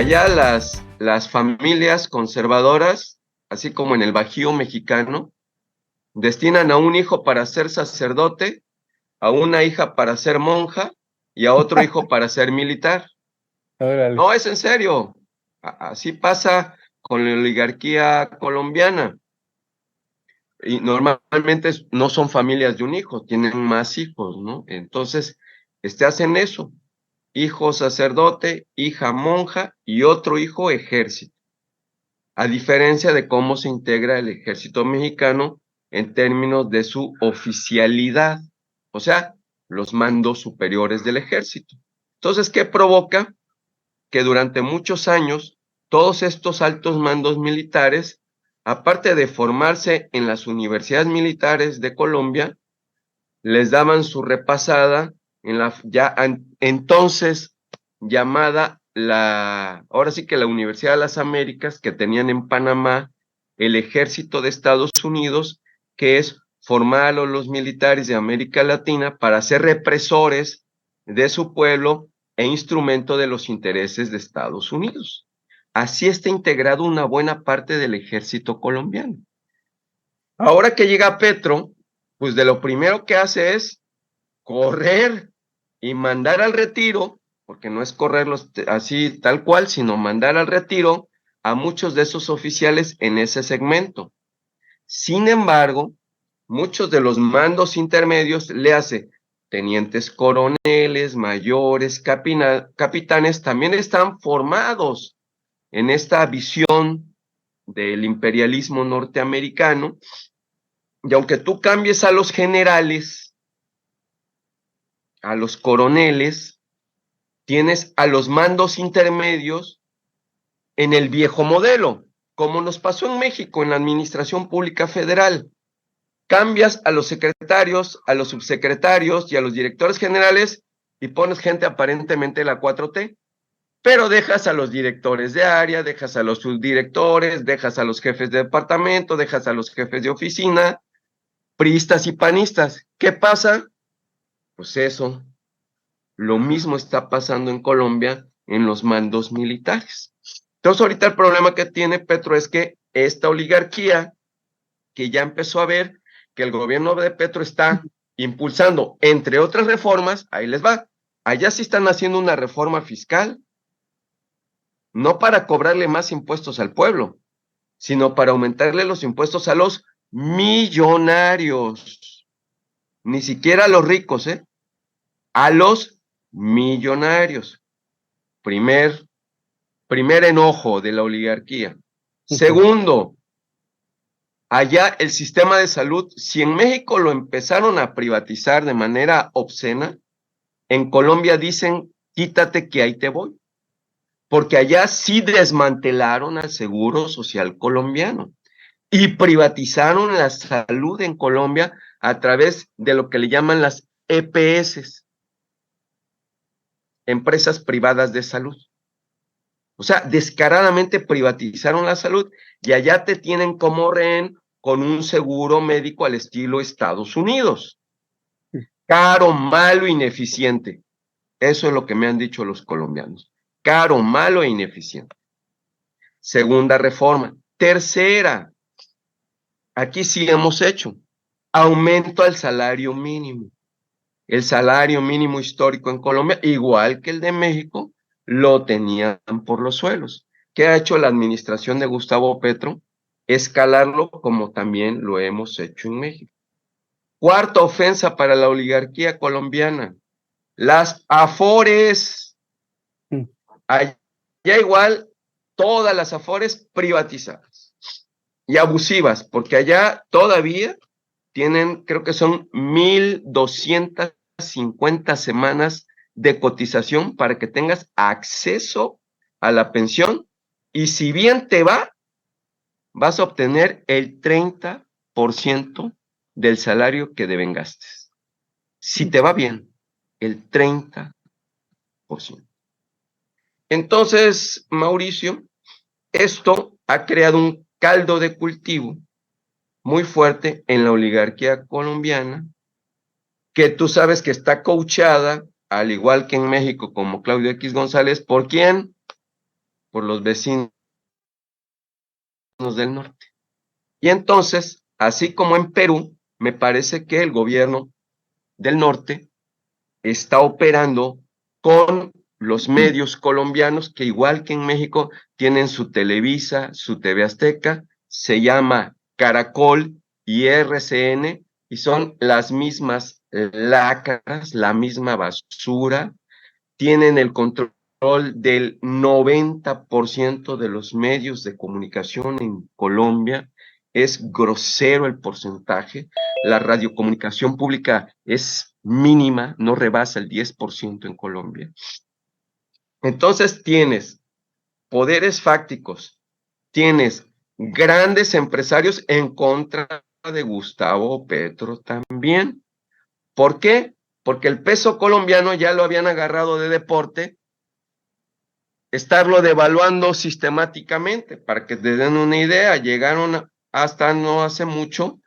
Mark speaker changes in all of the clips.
Speaker 1: Allá las familias conservadoras, así como en el Bajío mexicano, destinan a un hijo para ser sacerdote, a una hija para ser monja y a otro hijo para ser militar.
Speaker 2: Órale.
Speaker 1: No, es en serio. Así pasa con la oligarquía colombiana. Y normalmente no son familias de un hijo, tienen más hijos, ¿no? Entonces, hacen eso. Hijo sacerdote, hija monja y otro hijo ejército. A diferencia de cómo se integra el ejército mexicano en términos de su oficialidad, o sea, los mandos superiores del ejército. Entonces, ¿qué provoca? Que durante muchos años todos estos altos mandos militares, aparte de formarse en las universidades militares de Colombia, les daban su repasada en la entonces llamada ahora sí que la Universidad de las Américas, que tenían en Panamá el ejército de Estados Unidos, que es formar a los militares de América Latina para ser represores de su pueblo e instrumento de los intereses de Estados Unidos. Así está integrado una buena parte del ejército colombiano. Ahora que llega Petro, pues de lo primero que hace es correr y mandar al retiro, porque no es correrlos así tal cual, sino mandar al retiro a muchos de esos oficiales en ese segmento. Sin embargo, muchos de los mandos intermedios le hace tenientes coroneles, mayores, capitanes, también están formados en esta visión del imperialismo norteamericano, y aunque tú cambies a los generales, a los coroneles, tienes a los mandos intermedios en el viejo modelo, como nos pasó en México en la Administración Pública Federal. Cambias a los secretarios, a los subsecretarios y a los directores generales y pones gente aparentemente de la 4T, pero dejas a los directores de área, dejas a los subdirectores, dejas a los jefes de departamento, dejas a los jefes de oficina, priistas y panistas. ¿Qué pasa? Pues eso, lo mismo está pasando en Colombia en los mandos militares. Entonces, ahorita el problema que tiene Petro es que esta oligarquía, que ya empezó a ver que el gobierno de Petro está impulsando, entre otras reformas, ahí les va, allá sí están haciendo una reforma fiscal, no para cobrarle más impuestos al pueblo, sino para aumentarle los impuestos a los millonarios, ni siquiera a los ricos, a los millonarios. Primer enojo de la oligarquía. Segundo, allá el sistema de salud, si en México lo empezaron a privatizar de manera obscena, en Colombia dicen, quítate que ahí te voy. Porque allá sí desmantelaron al Seguro Social colombiano y privatizaron la salud en Colombia a través de lo que le llaman las EPS, empresas privadas de salud. O sea, descaradamente privatizaron la salud y allá te tienen como rehén con un seguro médico al estilo Estados Unidos. Caro, malo, ineficiente. Eso es lo que me han dicho los colombianos. Caro, malo e ineficiente. Segunda reforma. Tercera, aquí sí hemos hecho aumento al salario mínimo. El salario mínimo histórico en Colombia, igual que el de México, lo tenían por los suelos. ¿Qué ha hecho la administración de Gustavo Petro? Escalarlo como también lo hemos hecho en México. Cuarta ofensa para la oligarquía colombiana, las afores. Allá igual, todas las afores privatizadas y abusivas, porque allá todavía tienen, creo que son 1,250 semanas de cotización para que tengas acceso a la pensión, y si bien te va, vas a obtener el 30% del salario que devengastes. Si te va bien, el 30%. Entonces, Mauricio, esto ha creado un caldo de cultivo muy fuerte en la oligarquía colombiana, que tú sabes que está coachada, al igual que en México, como Claudio X González, ¿por quién? por los vecinos del norte. Y entonces, así como en Perú, me parece que el gobierno del norte está operando con los medios colombianos que igual que en México tienen su Televisa, su TV Azteca, se llama Caracol y RCN y son las mismas lacras, la misma basura, tienen el control del 90% de los medios de comunicación en Colombia. Es grosero el porcentaje. La radiocomunicación pública es mínima, no rebasa el 10% en Colombia. Entonces tienes poderes fácticos, tienes grandes empresarios en contra de Gustavo Petro también. ¿Por qué? Porque el peso colombiano ya lo habían agarrado de deporte, estarlo devaluando sistemáticamente. Para que te den una idea, llegaron hasta no hace mucho,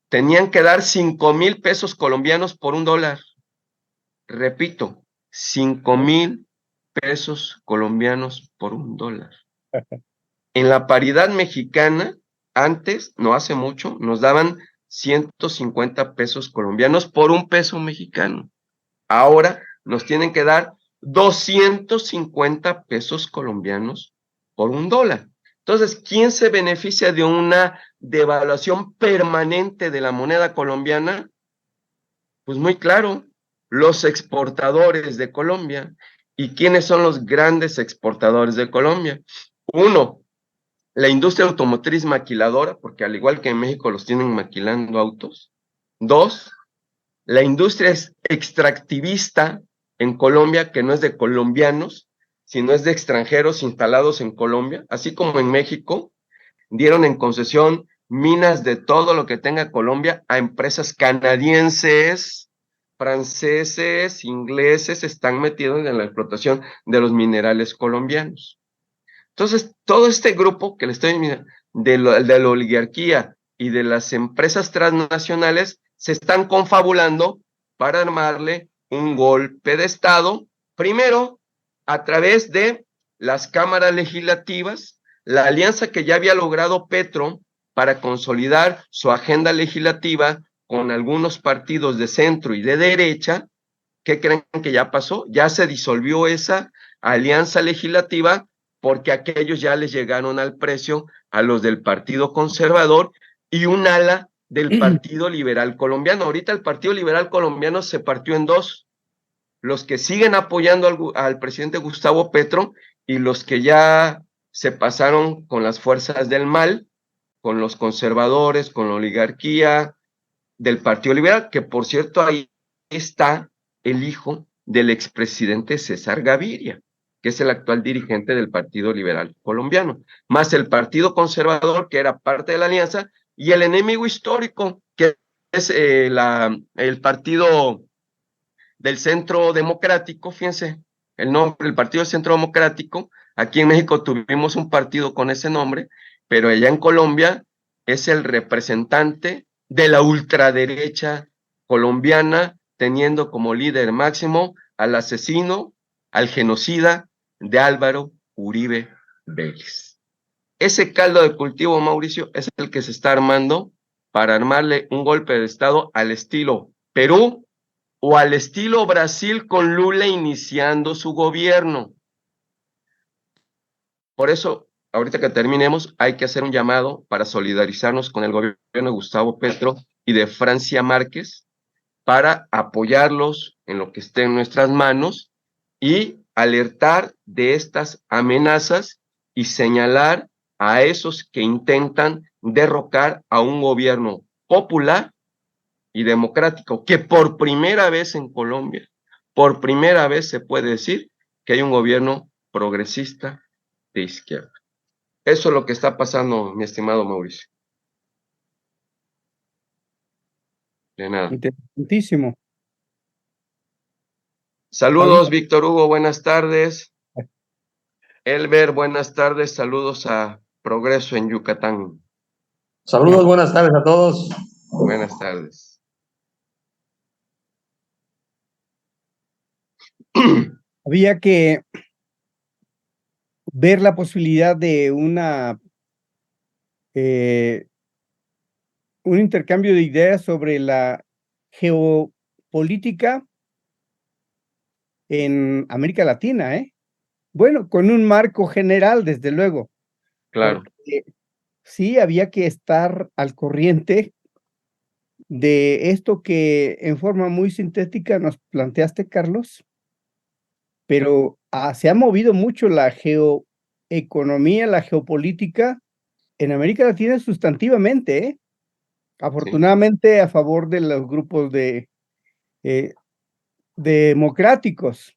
Speaker 1: tenían que dar 5,000 pesos colombianos por $1. Repito, 5,000 pesos colombianos por $1. En la paridad mexicana, antes, no hace mucho, nos daban 150 pesos colombianos por $1 mexicano. Ahora nos tienen que dar 250 pesos colombianos por $1. Entonces, ¿quién se beneficia de una devaluación permanente de la moneda colombiana? Pues muy claro, los exportadores de Colombia. ¿Y quiénes son los grandes exportadores de Colombia? Uno, la industria automotriz maquiladora, porque al igual que en México los tienen maquilando autos. Dos, la industria es extractivista en Colombia, que no es de colombianos, sino es de extranjeros instalados en Colombia, así como en México, dieron en concesión minas de todo lo que tenga Colombia a empresas canadienses, franceses, ingleses, están metidos en la explotación de los minerales colombianos. Entonces, todo este grupo que le estoy diciendo, de la oligarquía y de las empresas transnacionales, se están confabulando para armarle un golpe de Estado, primero a través de las cámaras legislativas, la alianza que ya había logrado Petro para consolidar su agenda legislativa con algunos partidos de centro y de derecha. ¿Qué creen que ya pasó? Ya se disolvió esa alianza legislativa porque aquellos ya les llegaron al precio a los del Partido Conservador y un ala del Partido Liberal Colombiano. Ahorita el Partido Liberal Colombiano se partió en dos: los que siguen apoyando al presidente Gustavo Petro y los que ya se pasaron con las fuerzas del mal, con los conservadores, con la oligarquía del Partido Liberal, que por cierto ahí está el hijo del expresidente César Gaviria, que es el actual dirigente del Partido Liberal Colombiano, más el Partido Conservador, que era parte de la alianza, y el enemigo histórico, que es el Partido del Centro Democrático. Fíjense, el nombre, el Partido del Centro Democrático. Aquí en México tuvimos un partido con ese nombre, pero allá en Colombia es el representante de la ultraderecha colombiana, teniendo como líder máximo al asesino, al genocida de Álvaro Uribe Vélez. Ese caldo de cultivo, Mauricio, es el que se está armando para armarle un golpe de Estado al estilo Perú o al estilo Brasil con Lula iniciando su gobierno. Por eso, ahorita que terminemos, hay que hacer un llamado para solidarizarnos con el gobierno de Gustavo Petro y de Francia Márquez para apoyarlos en lo que esté en nuestras manos y alertar de estas amenazas y señalar a esos que intentan derrocar a un gobierno popular y democrático, que por primera vez en Colombia, por primera vez se puede decir que hay un gobierno progresista de izquierda. Eso es lo que está pasando, mi estimado Mauricio. De nada.
Speaker 2: Interesantísimo.
Speaker 1: Saludos, Víctor Hugo, buenas tardes. Elber, buenas tardes. Saludos a Progreso en Yucatán.
Speaker 3: Saludos, buenas tardes a todos.
Speaker 1: Buenas tardes.
Speaker 2: Había que ver la posibilidad de eh, un intercambio de ideas sobre la geopolítica en América Latina, ¿eh? Bueno, con un marco general, desde luego,
Speaker 1: Claro.
Speaker 2: porque sí había que estar al corriente de esto que en forma muy sintética nos planteaste, Carlos, pero se ha movido mucho la geoeconomía, la geopolítica en América Latina sustantivamente, ¿eh?
Speaker 1: Sí.
Speaker 2: Afortunadamente a favor de los grupos eh, democráticos,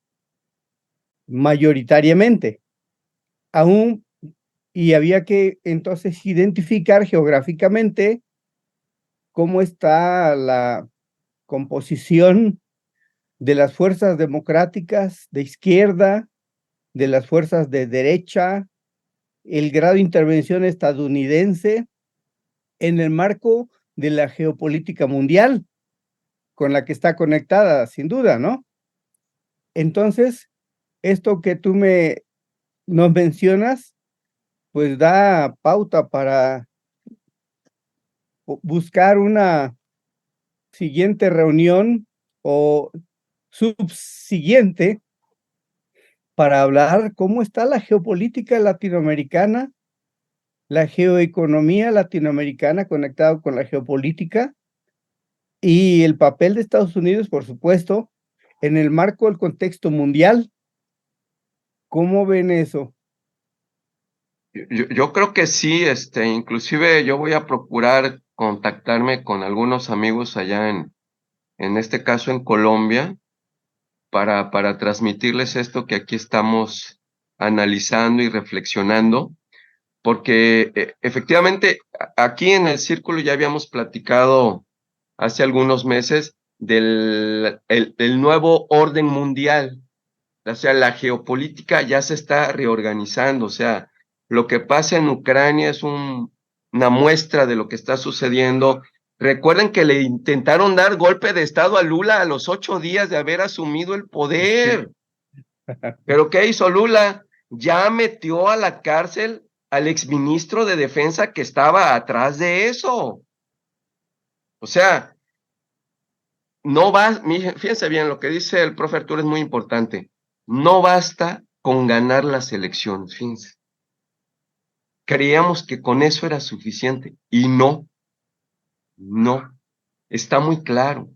Speaker 2: mayoritariamente. Aún, y había que entonces identificar geográficamente cómo está la composición de las fuerzas democráticas de izquierda, de las fuerzas de derecha, el grado de intervención estadounidense en el marco de la geopolítica mundial con la que está conectada, sin duda, ¿no? Entonces, esto que tú nos mencionas, pues da pauta para buscar una siguiente reunión o subsiguiente para hablar cómo está la geopolítica latinoamericana, la geoeconomía latinoamericana conectado con la geopolítica y el papel de Estados Unidos, por supuesto, en el marco del contexto mundial. ¿Cómo ven eso?
Speaker 1: Yo creo que sí, inclusive yo voy a procurar contactarme con algunos amigos allá en este caso en Colombia, para transmitirles esto que aquí estamos analizando y reflexionando, porque efectivamente aquí en el círculo ya habíamos platicado hace algunos meses del nuevo orden mundial. O sea, la geopolítica ya se está reorganizando. O sea, lo que pasa en Ucrania es una muestra de lo que está sucediendo. Recuerden que le intentaron dar golpe de estado a Lula a los 8 días de haber asumido el
Speaker 2: Sí.
Speaker 1: poder. ¿Pero qué hizo Lula? Ya metió a la cárcel al exministro de Defensa que estaba atrás de eso. O sea, no va, fíjense bien, lo que dice el profe Arturo es muy importante. No basta con ganar las elecciones, fíjense. Creíamos que con eso era suficiente y no, no, está muy claro.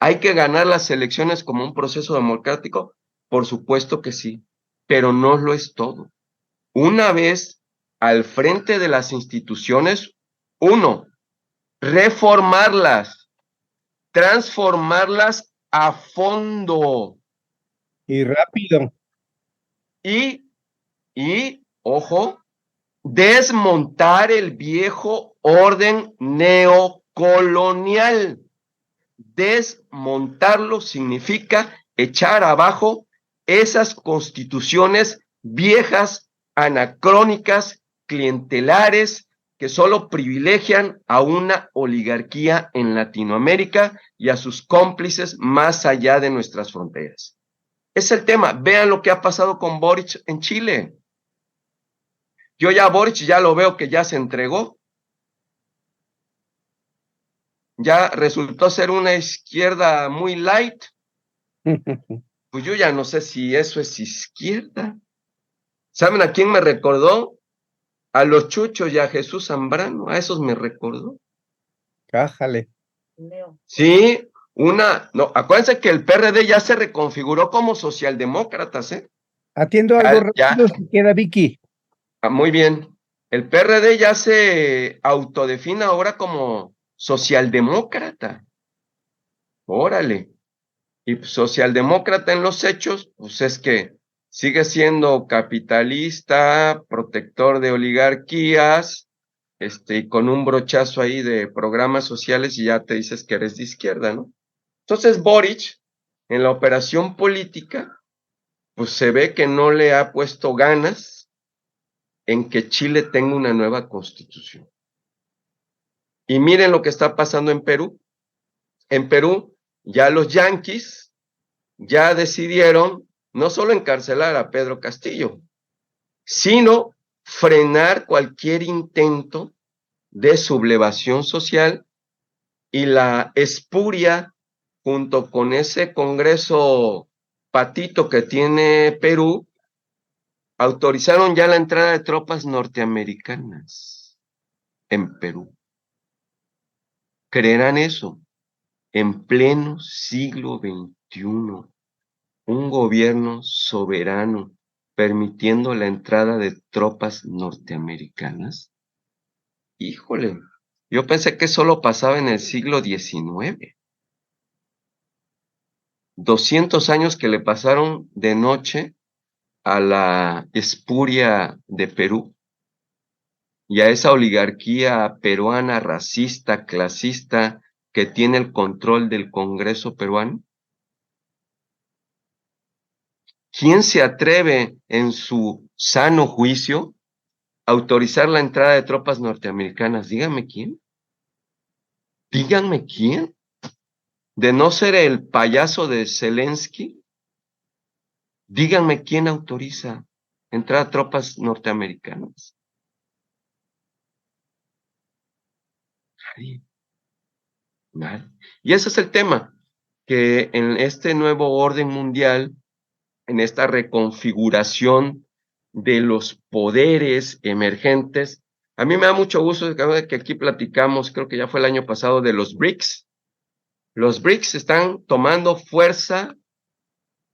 Speaker 1: ¿Hay que ganar las elecciones como un proceso democrático? Por supuesto que sí, pero no lo es todo. Una vez al frente de las instituciones, uno, reformarlas, transformarlas a fondo.
Speaker 2: Y rápido.
Speaker 1: Ojo, desmontar el viejo orden neocolonial. Desmontarlo significa echar abajo esas constituciones viejas, anacrónicas, clientelares, que solo privilegian a una oligarquía en Latinoamérica y a sus cómplices más allá de nuestras fronteras. Es el tema. Vean lo que ha pasado con Boric en Chile. Yo ya Boric ya lo veo que ya se entregó. Ya resultó ser una izquierda muy light. Pues yo ya no sé si eso es izquierda. ¿Saben a quién me recordó? A los Chuchos y a Jesús Zambrano. A esos me recordó.
Speaker 2: Cájale.
Speaker 1: Sí, no, acuérdense que el PRD ya se reconfiguró como socialdemócratas, ¿eh?
Speaker 2: Atiendo algo
Speaker 1: Ya,
Speaker 2: rápido si queda Vicky.
Speaker 1: muy bien. El PRD ya se autodefine ahora como socialdemócrata. Órale. Y pues, socialdemócrata en los hechos, pues es que sigue siendo capitalista, protector de oligarquías, y con un brochazo ahí de programas sociales y ya te dices que eres de izquierda, ¿no? Entonces Boric, en la operación política, pues se ve que no le ha puesto ganas en que Chile tenga una nueva constitución. Y miren lo que está pasando en Perú. En Perú, ya los yanquis ya decidieron no solo encarcelar a Pedro Castillo, sino frenar cualquier intento de sublevación social, y la espuria, junto con ese Congreso patito que tiene Perú, autorizaron ya la entrada de tropas norteamericanas en Perú. ¿Creerán eso? En pleno siglo XXI, un gobierno soberano permitiendo la entrada de tropas norteamericanas. Híjole, yo pensé que solo pasaba en el siglo XIX. 200 años que le pasaron de noche a la espuria de Perú y a esa oligarquía peruana racista, clasista, que tiene el control del Congreso peruano. ¿Quién se atreve en su sano juicio a autorizar la entrada de tropas norteamericanas? Díganme quién. Díganme quién. De no ser el payaso de Zelensky, díganme quién autoriza entrar a tropas norteamericanas. Nadie. Nadie. Y ese es el tema, que en este nuevo orden mundial, en esta reconfiguración de los poderes emergentes, a mí me da mucho gusto que aquí platicamos, creo que ya fue el año pasado, de los BRICS. Los BRICS están tomando fuerza,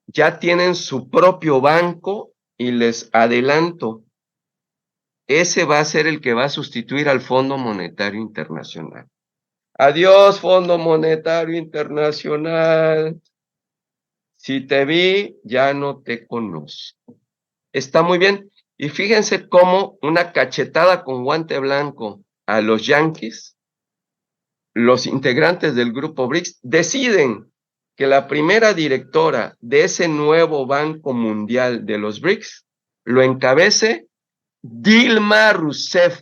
Speaker 1: ya tienen su propio banco, y les adelanto, ese va a ser el que va a sustituir al Fondo Monetario Internacional. Adiós, Fondo Monetario Internacional. Si te vi, ya no te conozco. Está muy bien. Y fíjense cómo una cachetada con guante blanco a los yanquis, los integrantes del grupo BRICS, deciden que la primera directora de ese nuevo Banco Mundial de los BRICS lo encabece Dilma Rousseff,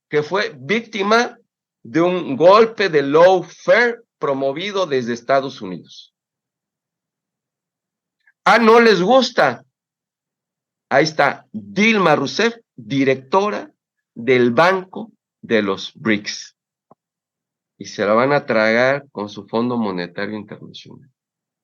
Speaker 1: que fue víctima de un golpe de lawfare promovido desde Estados Unidos. Ah, ¿no les gusta? Ahí está Dilma Rousseff, directora del Banco de los BRICS. Y se la van a tragar con su Fondo Monetario Internacional.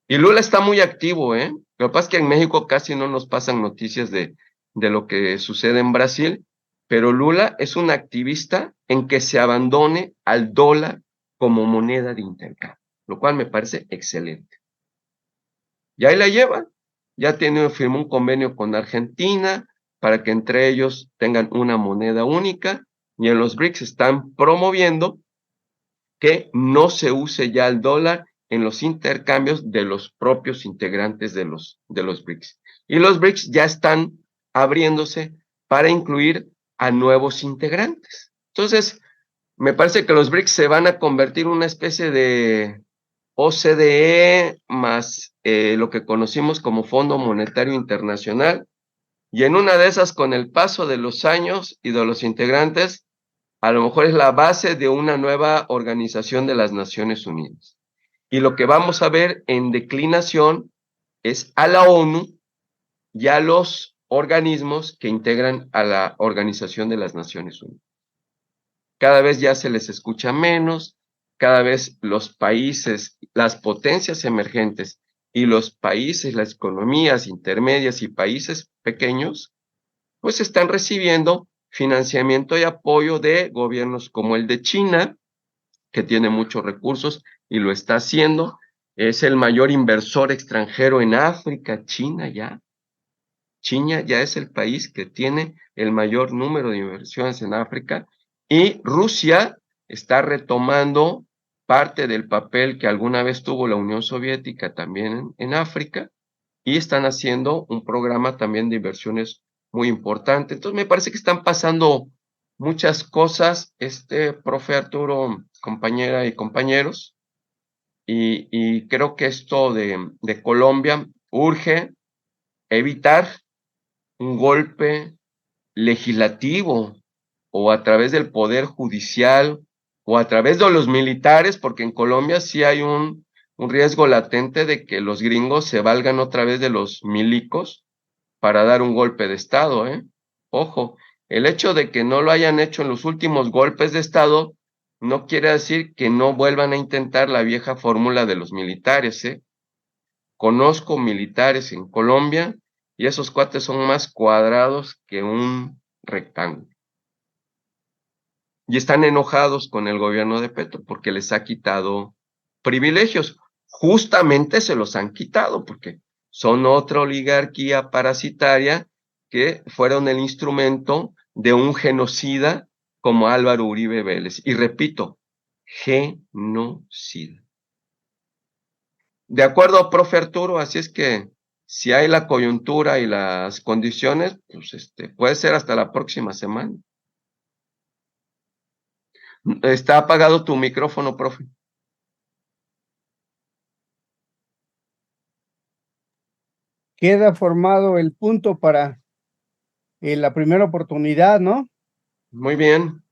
Speaker 1: Y Lula está muy activo, ¿eh? Lo que pasa es que en México casi no nos pasan noticias de lo que sucede en Brasil, pero Lula es un activista en que se abandone al dólar como moneda de intercambio, lo cual me parece excelente. Y ahí la lleva, ya firmó un convenio con Argentina para que entre ellos tengan una moneda única, y en los BRICS están promoviendo que no se use ya el dólar en los intercambios de los propios integrantes de los BRICS. Y los BRICS ya están abriéndose para incluir a nuevos integrantes. Entonces, me parece que los BRICS se van a convertir en una especie de OCDE más lo que conocimos como Fondo Monetario Internacional, y en una de esas, con el paso de los años y de los integrantes, a lo mejor es la base de una nueva organización de las Naciones Unidas. Y lo que vamos a ver en declinación es a la ONU y a los organismos que integran a la Organización de las Naciones Unidas. Cada vez ya se les escucha menos, cada vez los países, las potencias emergentes y los países, las economías intermedias y países pequeños, pues están recibiendo financiamiento y apoyo de gobiernos como el de China, que tiene muchos recursos y lo está haciendo. Es el mayor inversor extranjero en África, China ya. China ya es el país que tiene el mayor número de inversiones en África, y Rusia está retomando parte del papel que alguna vez tuvo la Unión Soviética también en África, y están haciendo un programa también de inversiones muy importante. Entonces me parece que están pasando muchas cosas, profe Arturo, compañera y compañeros, y creo que esto de Colombia urge evitar un golpe legislativo o a través del poder judicial o a través de los militares, porque en Colombia sí hay un riesgo latente de que los gringos se valgan otra vez de los milicos para dar un golpe de estado, ¿eh? Ojo, el hecho de que no lo hayan hecho en los últimos golpes de Estado no quiere decir que no vuelvan a intentar la vieja fórmula de los militares, ¿eh? Conozco militares en Colombia y esos cuates son más cuadrados que un rectángulo. Y están enojados con el gobierno de Petro porque les ha quitado privilegios. Justamente se los han quitado porque son otra oligarquía parasitaria que fueron el instrumento de un genocida como Álvaro Uribe Vélez. Y repito, genocida. De acuerdo, profe Arturo, así es que si hay la coyuntura y las condiciones, pues puede ser hasta la próxima semana. Está apagado tu micrófono, profe.
Speaker 2: Queda formado el punto para la primera oportunidad, ¿no?
Speaker 1: Muy bien.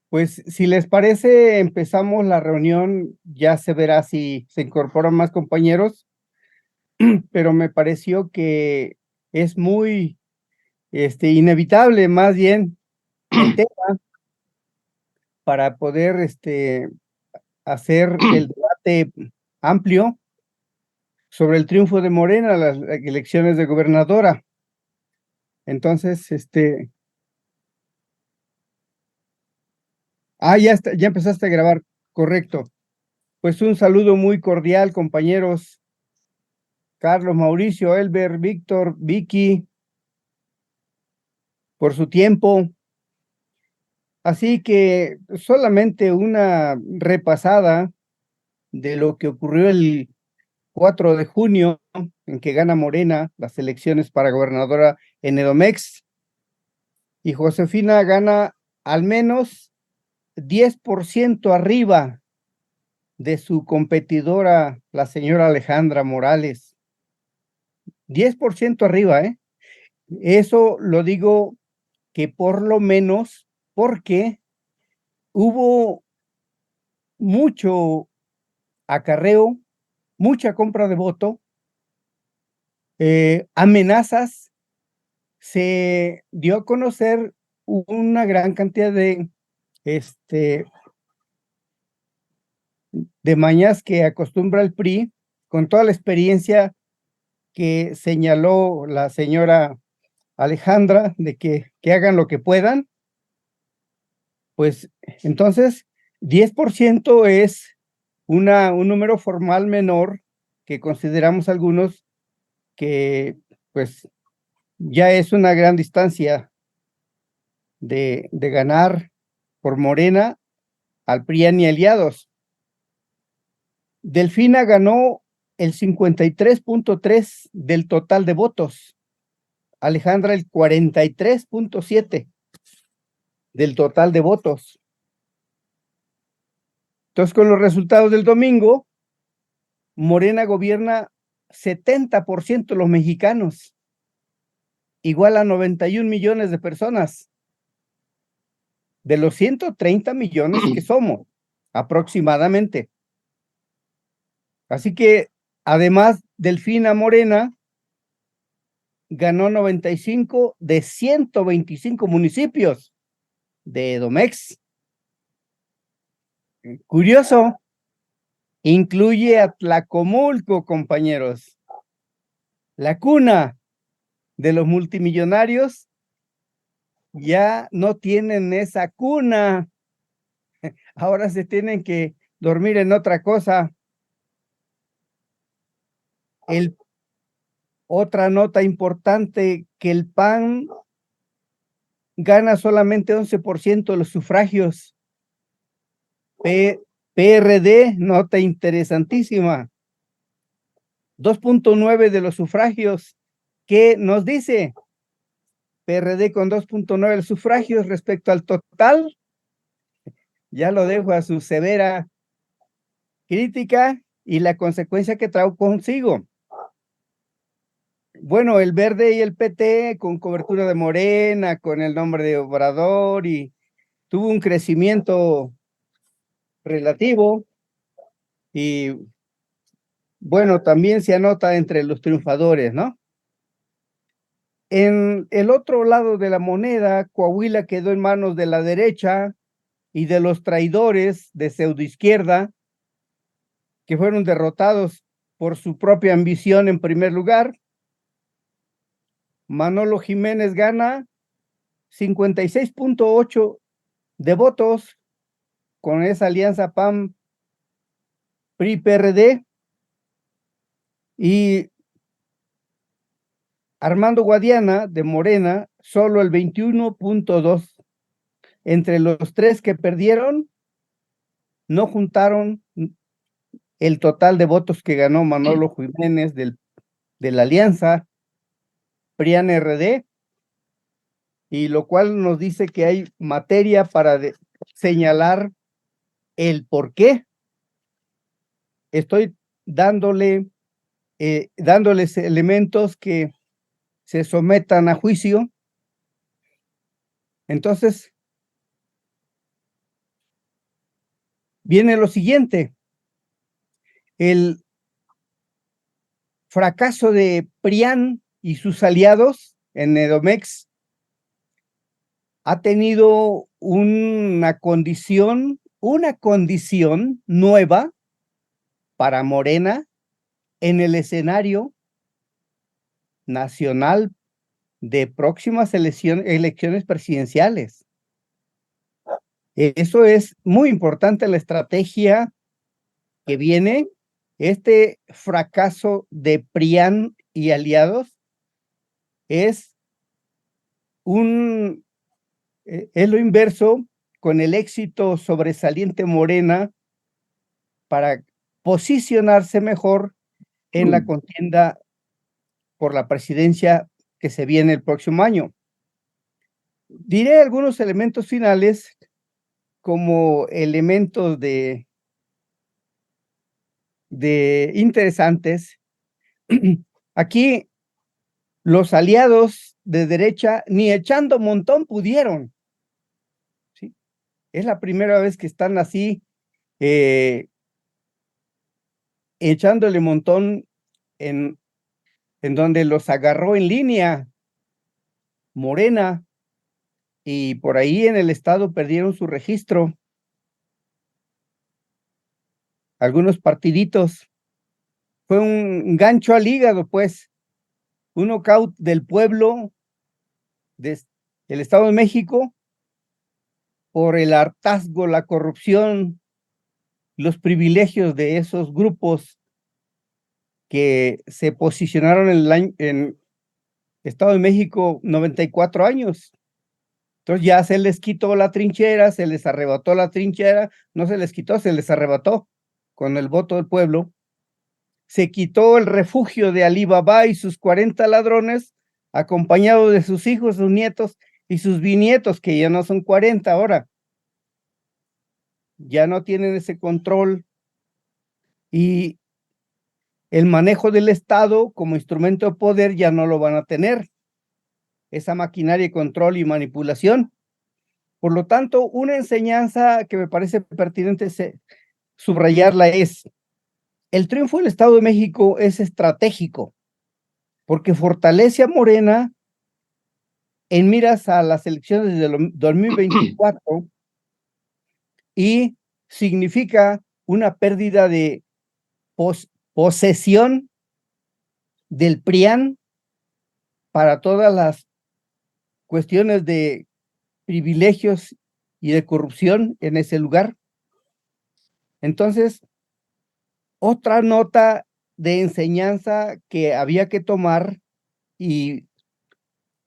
Speaker 2: Pues si les parece, empezamos la reunión, ya se verá si se incorporan más compañeros, pero me pareció que es muy inevitable, más bien, el tema para poder hacer el debate amplio sobre el triunfo de Morena en las elecciones de gobernadora. Entonces, ya está, ya empezaste a grabar, correcto. Pues un saludo muy cordial, compañeros. Carlos, Mauricio, Elber, Víctor, Vicky, por su tiempo. Así que solamente una repasada de lo que ocurrió el 4 de junio, en que gana Morena las elecciones para gobernadora en Edomex, y Josefina gana al menos 10% arriba de su competidora, la señora Alejandra Morales. 10% arriba, ¿eh? Eso lo digo que por lo menos porque hubo mucho acarreo, mucha compra de voto, amenazas, se dio a conocer una gran cantidad de mañas que acostumbra el PRI, con toda la experiencia que señaló la señora Alejandra, de que hagan lo que puedan. Pues entonces 10% es un número formal menor que consideramos algunos que pues ya es una gran distancia de ganar por Morena al PRIAN y aliados. Delfina ganó el 53.3 del total de votos, Alejandra el 43.7 del total de votos. Entonces, con los resultados del domingo, Morena gobierna 70% de los mexicanos, igual a 91 millones de personas, de los 130 millones que somos, aproximadamente. Así que, además, Delfina Morena ganó 95 de 125 municipios de Edomex. Curioso, incluye a Tlacomulco, compañeros, la cuna de los multimillonarios. Ya no tienen esa cuna, ahora se tienen que dormir en otra cosa. Otra nota importante, que el PAN gana solamente 11% de los sufragios. PRD, nota interesantísima, 2.9 de los sufragios. ¿Qué nos dice? PRD con 2.9 sufragios respecto al total. Ya lo dejo a su severa crítica y la consecuencia que trae consigo. Bueno, el Verde y el PT con cobertura de Morena, con el nombre de Obrador, y tuvo un crecimiento relativo, y bueno, también se anota entre los triunfadores, ¿no? En el otro lado de la moneda, Coahuila quedó en manos de la derecha y de los traidores de pseudoizquierda, que fueron derrotados por su propia ambición en primer lugar. Manolo Jiménez gana 56.8 de votos con esa alianza PAN PRI PRD, y Armando Guadiana de Morena solo el 21.2. Entre los tres que perdieron, no juntaron el total de votos que ganó Manolo Jiménez de la alianza PRIAN-RD, y lo cual nos dice que hay materia para señalar el por qué. Estoy dándoles elementos que se sometan a juicio. Entonces, viene lo siguiente: el fracaso de PRIAN y sus aliados en Edomex ha tenido una condición nueva para Morena en el escenario nacional de próximas elecciones presidenciales. Eso es muy importante, la estrategia que viene. Este fracaso de PRIAN y aliados es lo inverso con el éxito sobresaliente Morena para posicionarse mejor en la contienda por la presidencia que se viene el próximo año. Diré algunos elementos finales como elementos de interesantes. Aquí los aliados de derecha ni echando montón pudieron, ¿sí? Es la primera vez que están así echándole montón en donde los agarró en línea Morena, y por ahí en el estado perdieron su registro algunos partiditos. Fue un gancho al hígado, pues, un knockout del pueblo del Estado de México por el hartazgo, la corrupción, los privilegios de esos grupos que se posicionaron en Estado de México 94 años. Entonces ya se les quitó la trinchera, se les arrebató la trinchera, no se les quitó, se les arrebató con el voto del pueblo. Se quitó el refugio de Alí Baba y sus 40 ladrones, acompañados de sus hijos, sus nietos y sus bisnietos, que ya no son 40 ahora. Ya no tienen ese control, y el manejo del Estado como instrumento de poder ya no lo van a tener, esa maquinaria de control y manipulación. Por lo tanto, una enseñanza que me parece pertinente subrayarla es: el triunfo del Estado de México es estratégico, porque fortalece a Morena en miras a las elecciones de 2024 y significa una pérdida de posesión del PRIAN para todas las cuestiones de privilegios y de corrupción en ese lugar. Entonces, otra nota de enseñanza que había que tomar y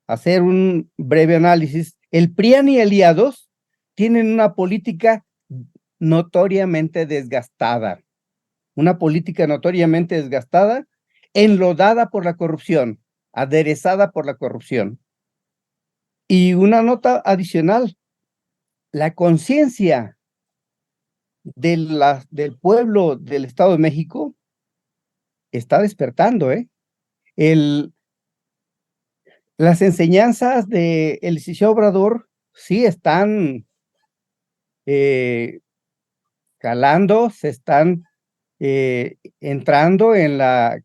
Speaker 2: hacer un breve análisis: el PRIAN y aliados tienen una política notoriamente desgastada, enlodada por la corrupción, aderezada por la corrupción. Y una nota adicional: la conciencia del pueblo del Estado de México está despertando, las enseñanzas del licenciado Obrador sí están calando, se están entrando en la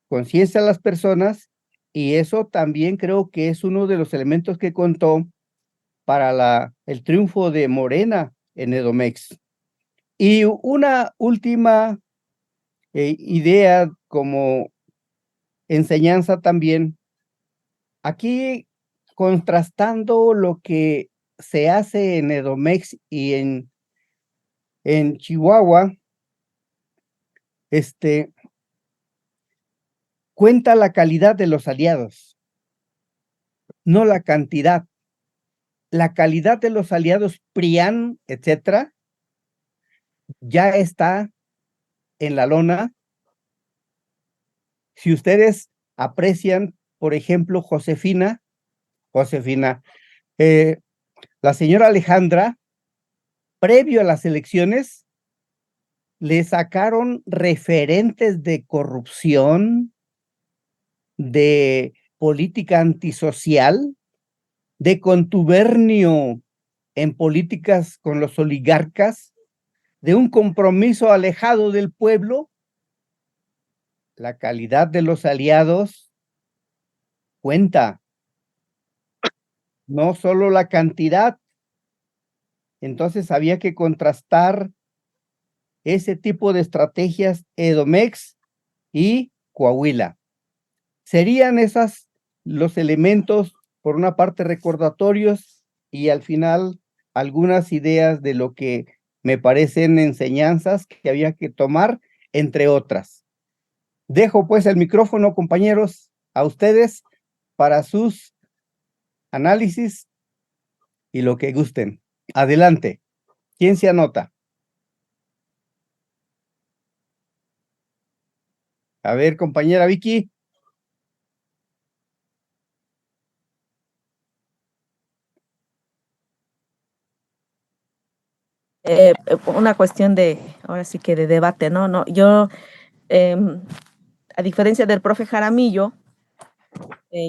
Speaker 2: conciencia de las personas, y eso también creo que es uno de los elementos que contó para el triunfo de Morena en Edomex. Y una última idea como enseñanza también, aquí contrastando lo que se hace en Edomex y en Chihuahua, cuenta la calidad de los aliados, no la cantidad. La calidad de los aliados PRIAN, etcétera, ya está en la lona. Si ustedes aprecian, por ejemplo, Josefina, la señora Alejandra, previo a las elecciones, le sacaron referentes de corrupción, de política antisocial, de contubernio en políticas con los oligarcas, de un compromiso alejado del pueblo. La calidad de los aliados cuenta, no solo la cantidad. Entonces había que contrastar ese tipo de estrategias Edomex y Coahuila. Serían esas los elementos, por una parte recordatorios y al final algunas ideas de lo que me parecen enseñanzas que había que tomar, entre otras. Dejo pues el micrófono, compañeros, a ustedes para sus análisis y lo que gusten. Adelante. ¿Quién se anota? A ver, compañera Vicky.
Speaker 4: Una cuestión de, ahora sí que de debate, ¿no? No, yo, a diferencia del profe Jaramillo,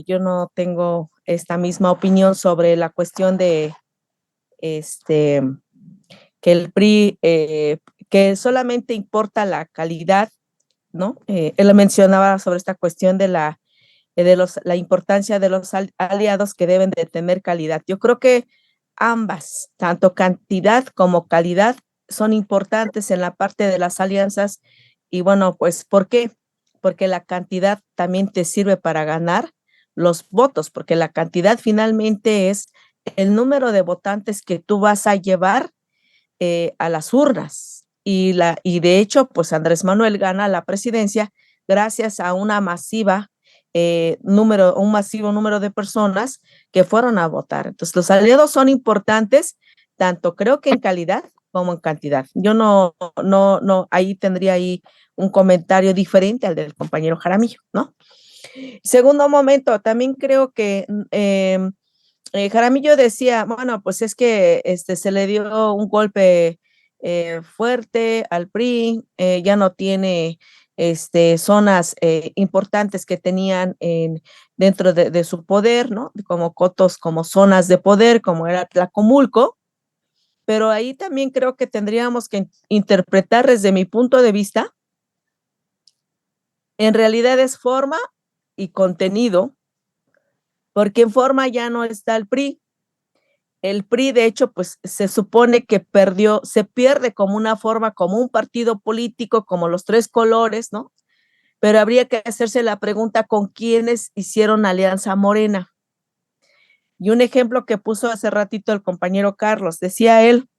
Speaker 4: yo no tengo esta misma opinión sobre la cuestión de, que el PRI, que solamente importa la calidad, ¿no? Él mencionaba sobre esta cuestión de la importancia de los aliados que deben de tener calidad. Yo creo que ambas, tanto cantidad como calidad, son importantes en la parte de las alianzas. Y bueno, pues, ¿por qué? Porque la cantidad también te sirve para ganar los votos, porque la cantidad finalmente es el número de votantes que tú vas a llevar a las urnas. Y de hecho, pues Andrés Manuel gana la presidencia gracias a un masivo número de personas que fueron a votar. Entonces, los aliados son importantes, tanto creo que en calidad como en cantidad. Yo no, ahí tendría ahí un comentario diferente al del compañero Jaramillo, ¿no? Segundo momento, también creo que Jaramillo decía, bueno, pues es que se le dio un golpe fuerte al PRI, ya no tiene zonas importantes que tenían dentro de su poder, ¿no? Como cotos, como zonas de poder, como era Tlacomulco, pero ahí también creo que tendríamos que interpretar desde mi punto de vista, en realidad es forma y contenido, porque en forma ya no está el PRI. El PRI, de hecho, pues se supone que se pierde como una forma, como un partido político, como los tres colores, ¿no? Pero habría que hacerse la pregunta con quiénes hicieron alianza Morena. Y un ejemplo que puso hace ratito el compañero Carlos, decía él,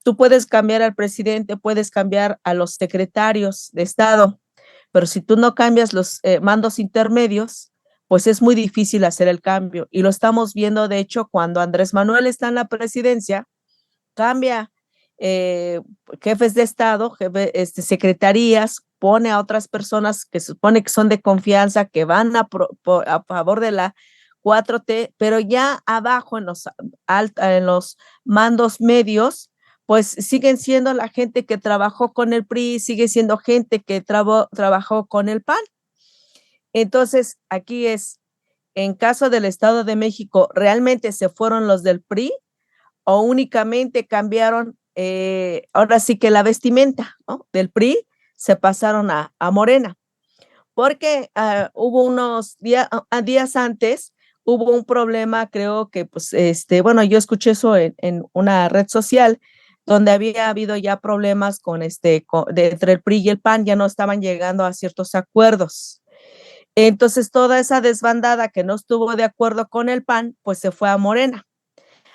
Speaker 4: tú puedes cambiar al presidente, puedes cambiar a los secretarios de Estado, pero si tú no cambias los mandos intermedios, pues es muy difícil hacer el cambio. Y lo estamos viendo, de hecho, cuando Andrés Manuel está en la presidencia, cambia jefes de Estado, secretarías, pone a otras personas que se supone que son de confianza, que van a favor de la 4T, pero ya abajo en los mandos medios, pues siguen siendo la gente que trabajó con el PRI, sigue siendo gente que trabajó con el PAN. Entonces, aquí en caso del Estado de México, ¿realmente se fueron los del PRI o únicamente cambiaron, ahora sí que la vestimenta, ¿no? Del PRI se pasaron a Morena? porque hubo unos días antes, hubo un problema, creo que, pues, bueno, yo escuché eso en una red social, donde había habido ya problemas con entre el PRI y el PAN, ya no estaban llegando a ciertos acuerdos. Entonces, toda esa desbandada que no estuvo de acuerdo con el PAN, pues se fue a Morena.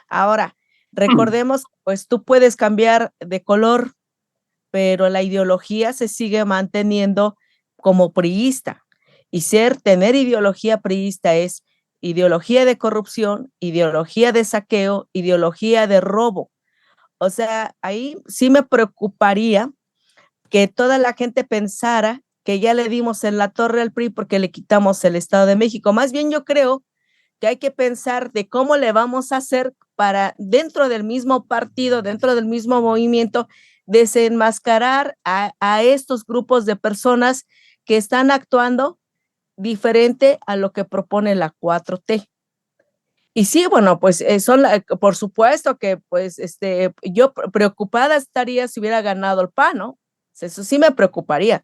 Speaker 4: Ahora, recordemos, pues tú puedes cambiar de color, pero la ideología se sigue manteniendo como priista. Y tener ideología priista es ideología de corrupción, ideología de saqueo, ideología de robo. O sea, ahí sí me preocuparía que toda la gente pensara que ya le dimos en la torre al PRI porque le quitamos el Estado de México. Más bien yo creo que hay que pensar de cómo le vamos a hacer para dentro del mismo partido, dentro del mismo movimiento, desenmascarar a estos grupos de personas que están actuando diferente a lo que propone la 4T. Y sí, bueno, pues por supuesto que pues yo preocupada estaría si hubiera ganado el PAN, ¿no? Eso sí me preocuparía.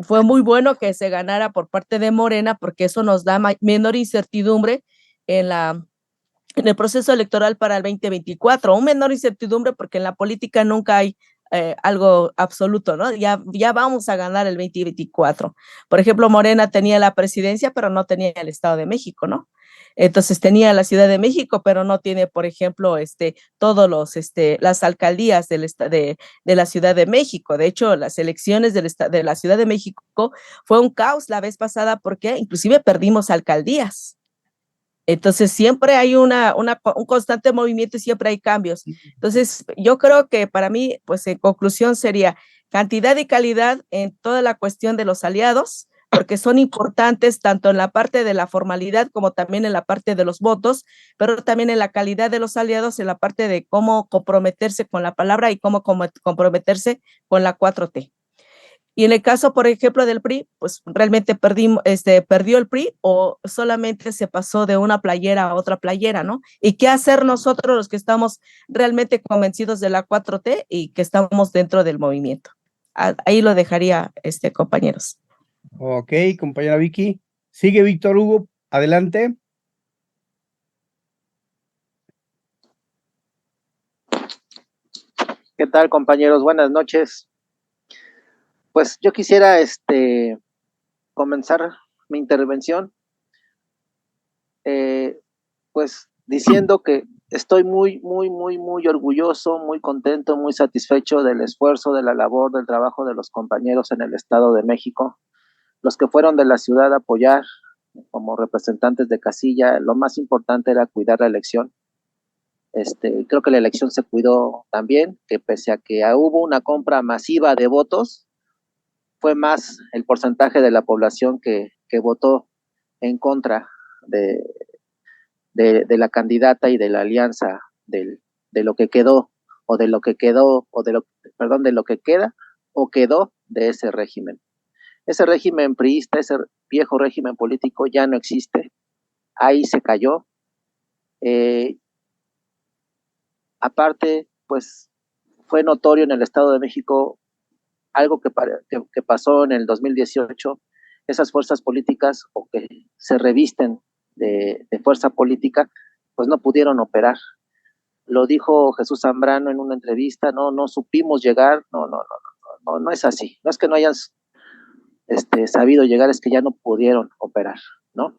Speaker 4: Fue muy bueno que se ganara por parte de Morena porque eso nos da menor incertidumbre en el proceso electoral para el 2024, un menor incertidumbre porque en la política nunca hay algo absoluto, ¿no? Ya vamos a ganar el 2024. Por ejemplo, Morena tenía la presidencia, pero no tenía el Estado de México, ¿no? Entonces tenía la Ciudad de México, pero no tiene, por ejemplo, todos las alcaldías de la Ciudad de México. De hecho, las elecciones de la Ciudad de México fue un caos la vez pasada porque inclusive perdimos alcaldías. Entonces siempre hay un constante movimiento y siempre hay cambios. Entonces yo creo que para mí, pues en conclusión sería cantidad y calidad en toda la cuestión de los aliados, porque son importantes tanto en la parte de la formalidad como también en la parte de los votos, pero también en la calidad de los aliados, en la parte de cómo comprometerse con la palabra y cómo comprometerse con la 4T. Y en el caso, por ejemplo, del PRI, pues realmente perdió el PRI o solamente se pasó de una playera a otra playera, ¿no? ¿Y qué hacer nosotros los que estamos realmente convencidos de la 4T y que estamos dentro del movimiento? Ahí lo dejaría, compañeros.
Speaker 2: Ok, compañera Vicky. Sigue Víctor Hugo, adelante.
Speaker 5: ¿Qué tal, compañeros? Buenas noches. Pues yo quisiera comenzar mi intervención pues diciendo que estoy muy orgulloso, muy contento, muy satisfecho del esfuerzo, de la labor, del trabajo de los compañeros en el Estado de México, los que fueron de la ciudad a apoyar como representantes de casilla. Lo más importante era cuidar la elección. Creo que la elección se cuidó también, que pese a que hubo una compra masiva de votos, fue más el porcentaje de la población que votó en contra de la candidata y de la alianza de lo que quedó, o de lo que quedó, o de lo que queda o quedó de ese régimen. Ese régimen priista, ese viejo régimen político ya no existe, ahí se cayó. Aparte, pues fue notorio en el Estado de México algo que pasó en el 2018, esas fuerzas políticas o que se revisten de fuerza política, pues no pudieron operar. Lo dijo Jesús Zambrano en una entrevista, no supimos llegar, no es así, no es que no hayan sabido llegar, es que ya no pudieron operar, ¿no?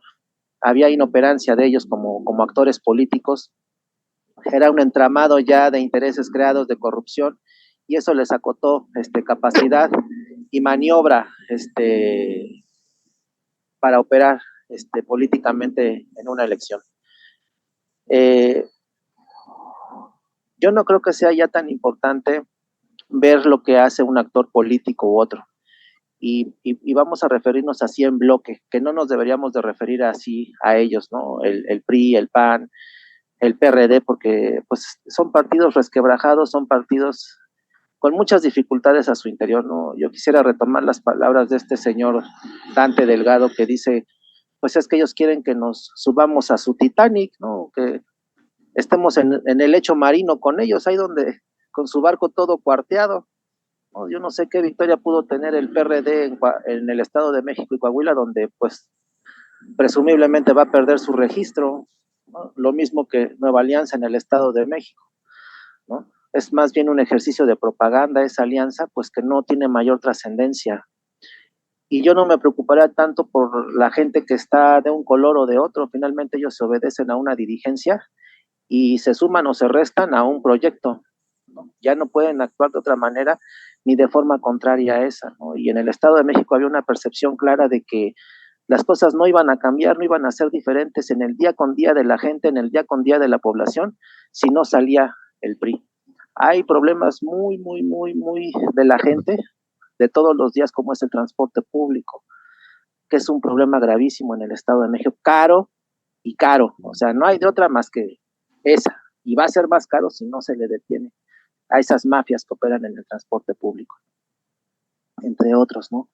Speaker 5: Había inoperancia de ellos como actores políticos, era un entramado ya de intereses creados de corrupción, y eso les acotó capacidad y maniobra para operar políticamente en una elección. Yo no creo que sea ya tan importante ver lo que hace un actor político u otro, y vamos a referirnos así en bloque, que no nos deberíamos de referir así a ellos, ¿no? El PRI, el PAN, el PRD, porque pues son partidos resquebrajados, son partidos con muchas dificultades a su interior, ¿no? Yo quisiera retomar las palabras de este señor Dante Delgado, que dice, pues es que ellos quieren que nos subamos a su Titanic, ¿no? Que estemos en el lecho marino con ellos, ahí donde, con su barco todo cuarteado. ¿no? Yo no sé qué victoria pudo tener el PRD en el Estado de México y Coahuila, donde pues presumiblemente va a perder su registro, ¿no? Lo mismo que Nueva Alianza en el Estado de México, ¿no? Es más bien un ejercicio de propaganda esa alianza, pues que no tiene mayor trascendencia. Y yo no me preocuparía tanto por la gente que está de un color o de otro, finalmente ellos se obedecen a una dirigencia y se suman o se restan a un proyecto, ¿no? Ya no pueden actuar de otra manera ni de forma contraria a esa, ¿no? Y en el Estado de México había una percepción clara de que las cosas no iban a cambiar, no iban a ser diferentes en el día con día de la gente, en el día con día de la población, si no salía el PRI. Hay problemas muy de la gente, de todos los días, como es el transporte público, que es un problema gravísimo en el Estado de México, caro y caro, o sea, no hay de otra más que esa, y va a ser más caro si no se le detiene a esas mafias que operan en el transporte público, entre otros, ¿no?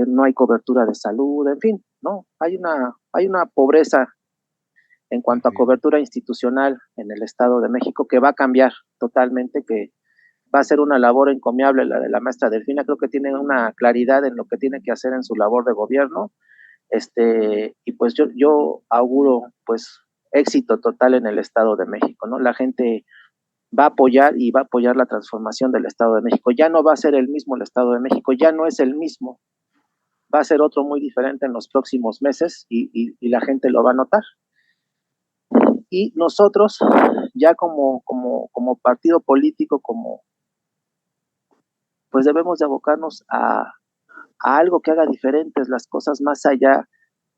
Speaker 5: No hay cobertura de salud, en fin, ¿no? Hay una pobreza en cuanto a cobertura institucional en el Estado de México que va a cambiar totalmente, que va a ser una labor encomiable la de la maestra Delfina, creo que tiene una claridad en lo que tiene que hacer en su labor de gobierno, y pues yo auguro pues éxito total en el Estado de México, ¿no? La gente va a apoyar y va a apoyar la transformación del Estado de México, ya no va a ser el mismo el Estado de México, ya no es el mismo, va a ser otro muy diferente en los próximos meses y la gente lo va a notar. Y nosotros, ya como partido político, pues debemos de abocarnos a algo que haga diferentes las cosas más allá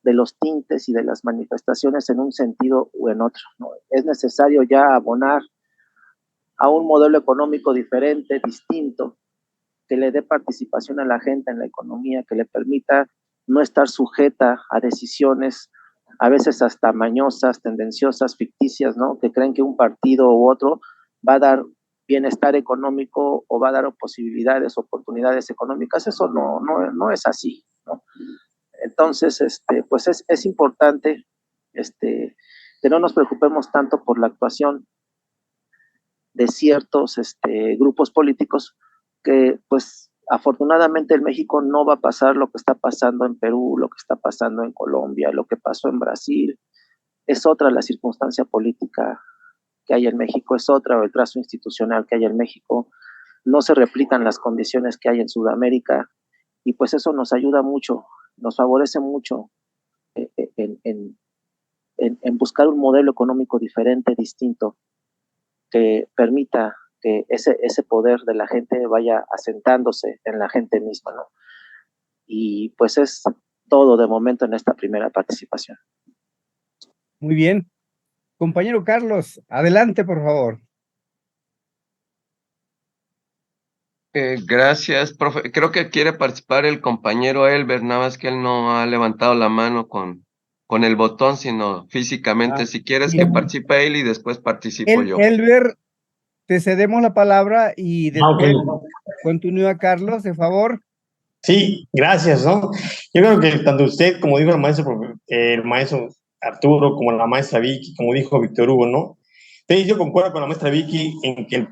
Speaker 5: de los tintes y de las manifestaciones en un sentido u en otro, ¿no? Es necesario ya abonar a un modelo económico diferente, distinto, que le dé participación a la gente en la economía, que le permita no estar sujeta a decisiones a veces hasta mañosas, tendenciosas, ficticias, ¿no? Que creen que un partido u otro va a dar bienestar económico o va a dar posibilidades, oportunidades económicas. Eso no es así, ¿no? Entonces, pues es importante que no nos preocupemos tanto por la actuación de ciertos grupos políticos que pues afortunadamente en México no va a pasar lo que está pasando en Perú, lo que está pasando en Colombia, lo que pasó en Brasil. Es otra la circunstancia política que hay en México, es otra el trazo institucional que hay en México. No se replican las condiciones que hay en Sudamérica y pues eso nos ayuda mucho, nos favorece mucho en buscar un modelo económico diferente, distinto, que permita que ese poder de la gente vaya asentándose en la gente misma, ¿no? Y pues es todo de momento en esta primera participación.
Speaker 2: Muy bien. Compañero Carlos, adelante, por favor.
Speaker 1: Gracias, profe. Creo que quiere participar el compañero Elber, nada más que él no ha levantado la mano con el botón, sino físicamente. Si quieres que
Speaker 2: bien.
Speaker 1: participe él y después participo yo.
Speaker 2: Elber, te cedemos la palabra y después
Speaker 3: Ok.
Speaker 2: continúa Carlos, de favor.
Speaker 3: Sí, gracias, ¿no? Yo creo que tanto usted, como dijo el maestro Arturo, como la maestra Vicky, como dijo Víctor Hugo, ¿no? Entonces, yo concuerdo con la maestra Vicky en que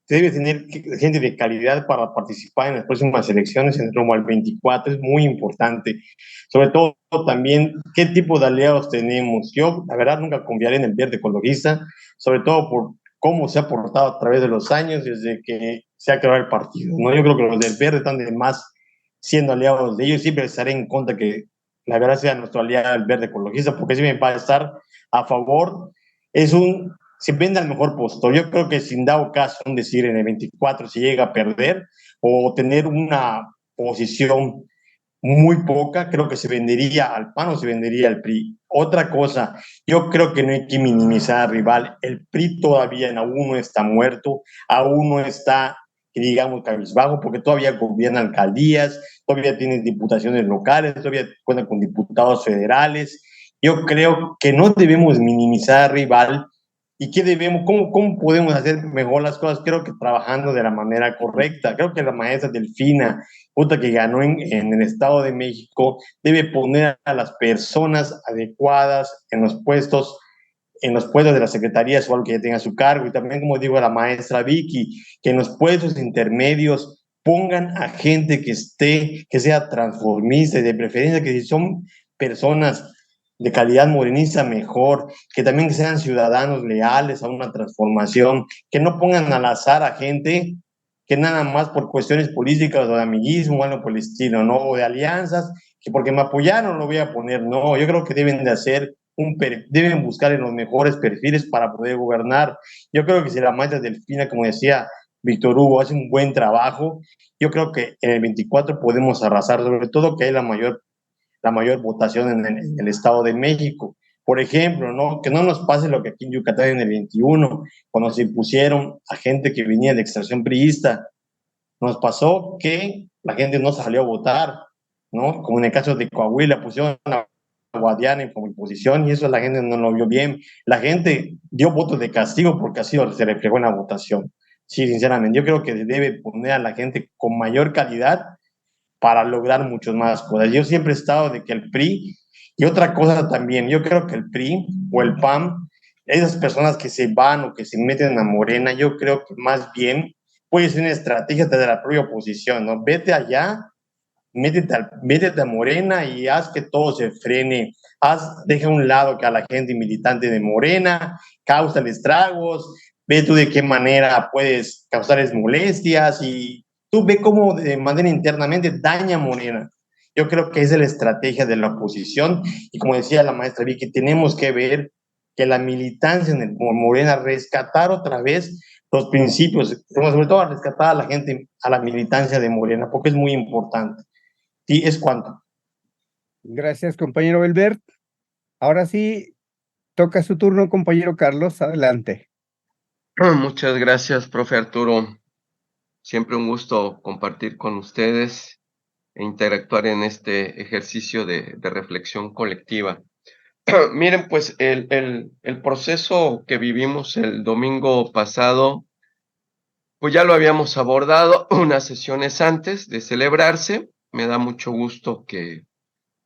Speaker 3: se debe tener gente de calidad para participar en las próximas elecciones en rumbo al 24, es muy importante. Sobre todo también, ¿qué tipo de aliados tenemos? Yo, la verdad, nunca confiaré en el verde ecologista, sobre todo por cómo se ha portado a través de los años desde que se ha creado el partido, ¿no? Yo creo que los del verde están de más siendo aliados de ellos, siempre estaré en contra que la verdad sea nuestro aliado el verde ecologista, porque siempre va a estar a favor, se vende al mejor postor. Yo creo que sin dado caso, decir en el 24 si llega a perder o tener una posición muy poca, creo que se vendería al PAN o se vendería al PRI. Otra cosa, yo creo que no hay que minimizar al rival. El PRI todavía aún no está muerto, aún no está, digamos, cabizbajo, porque todavía gobierna alcaldías, todavía tiene diputaciones locales, todavía cuenta con diputados federales. Yo creo que no debemos minimizar al rival. ¿Y qué debemos, cómo podemos hacer mejor las cosas? Creo que trabajando de la manera correcta. Creo que la maestra Delfina, puta que ganó en el Estado de México, debe poner a las personas adecuadas en los puestos en los puestos de las secretarías o algo que ya tenga a su cargo, y también, como digo, a la maestra Vicky, que en los puestos intermedios pongan a gente que sea transformista, y de preferencia que si son personas de calidad morenista, mejor, que también sean ciudadanos leales a una transformación, que no pongan al azar a gente que nada más por cuestiones políticas o de amiguismo o algo por el estilo, ¿no? O de alianzas, que porque me apoyaron lo voy a poner, no, yo creo que deben de hacer deben buscar en los mejores perfiles para poder gobernar. Yo creo que si la maestra Delfina, como decía Víctor Hugo, hace un buen trabajo, yo creo que en el 24 podemos arrasar, sobre todo que hay la mayor votación en el Estado de México. Por ejemplo, ¿no? Que no nos pase lo que aquí en Yucatán en el 21, cuando se impusieron a gente que venía de extracción priista. Nos pasó que la gente no salió a votar, ¿no? Como en el caso de Coahuila, pusieron a Guadiana como oposición y eso la gente no lo vio bien. La gente dio votos de castigo porque así se reflejó en la votación. Sí, sinceramente, yo creo que debe poner a la gente con mayor calidad para lograr muchas más cosas. Yo siempre he estado de que el PRI, y otra cosa también, yo creo que el PRI o el PAN, esas personas que se van o que se meten a Morena, yo creo que más bien puede ser una estrategia de la propia oposición, ¿no? Vete allá, métete a Morena y haz que todo se frene, deja a un lado que a la gente militante de Morena, causa estragos, ve tú de qué manera puedes causarles molestias y tú ve cómo de manera internamente daña a Morena. Yo creo que esa es la estrategia de la oposición y como decía la maestra Vicky, tenemos que ver que la militancia en el Morena, rescatar otra vez los principios, sobre todo a rescatar a la gente, a la militancia de Morena, porque es muy importante. Sí, es cuanto.
Speaker 2: Gracias, compañero Belbert. Ahora sí, toca su turno, compañero Carlos. Adelante.
Speaker 1: Muchas gracias, profe Arturo. Siempre un gusto compartir con ustedes e interactuar en este ejercicio de reflexión colectiva. Miren, pues el proceso que vivimos el domingo pasado, pues ya lo habíamos abordado unas sesiones antes de celebrarse. Me da mucho gusto que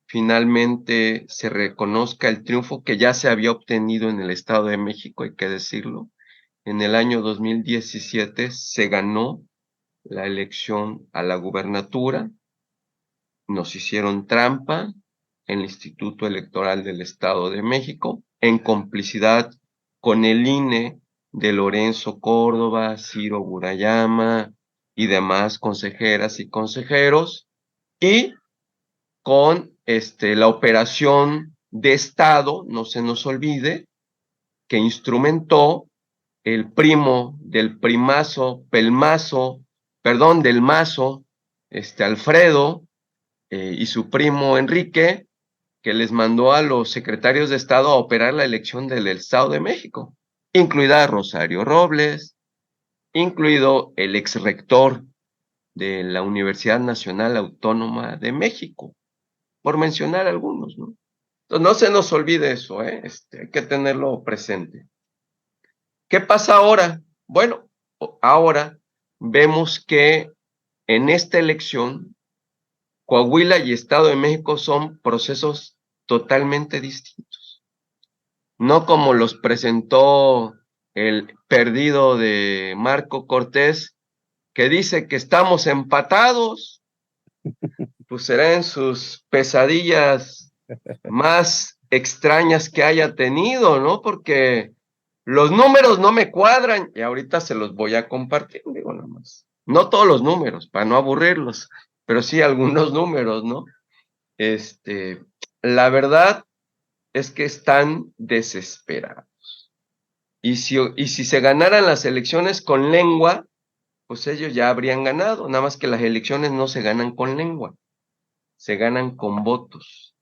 Speaker 1: finalmente se reconozca el triunfo que ya se había obtenido en el Estado de México, hay que decirlo. En el año 2017 se ganó la elección a la gubernatura, nos hicieron trampa en el Instituto Electoral del Estado de México, en complicidad con el INE de Lorenzo Córdoba, Ciro Burayama y demás consejeras y consejeros, y con la operación de Estado, no se nos olvide, que instrumentó el primo del primazo, del mazo, Alfredo, y su primo Enrique, que les mandó a los secretarios de Estado a operar la elección del Estado de México, incluida Rosario Robles, incluido el ex rector de la Universidad Nacional Autónoma de México, por mencionar algunos, ¿no? Entonces, no se nos olvide eso, hay que tenerlo presente. ¿Qué pasa ahora? Bueno, ahora vemos que en esta elección, Coahuila y Estado de México son procesos totalmente distintos. No como los presentó el perdido de Marco Cortés, que dice que estamos empatados, pues será en sus pesadillas más extrañas que haya tenido, ¿no? Porque los números no me cuadran y ahorita se los voy a compartir, digo nada más. No todos los números, para no aburrirlos, pero sí algunos números, ¿no? La verdad es que están desesperados. Y si se ganaran las elecciones con lengua, pues ellos ya habrían ganado, nada más que las elecciones no se ganan con lengua, se ganan con votos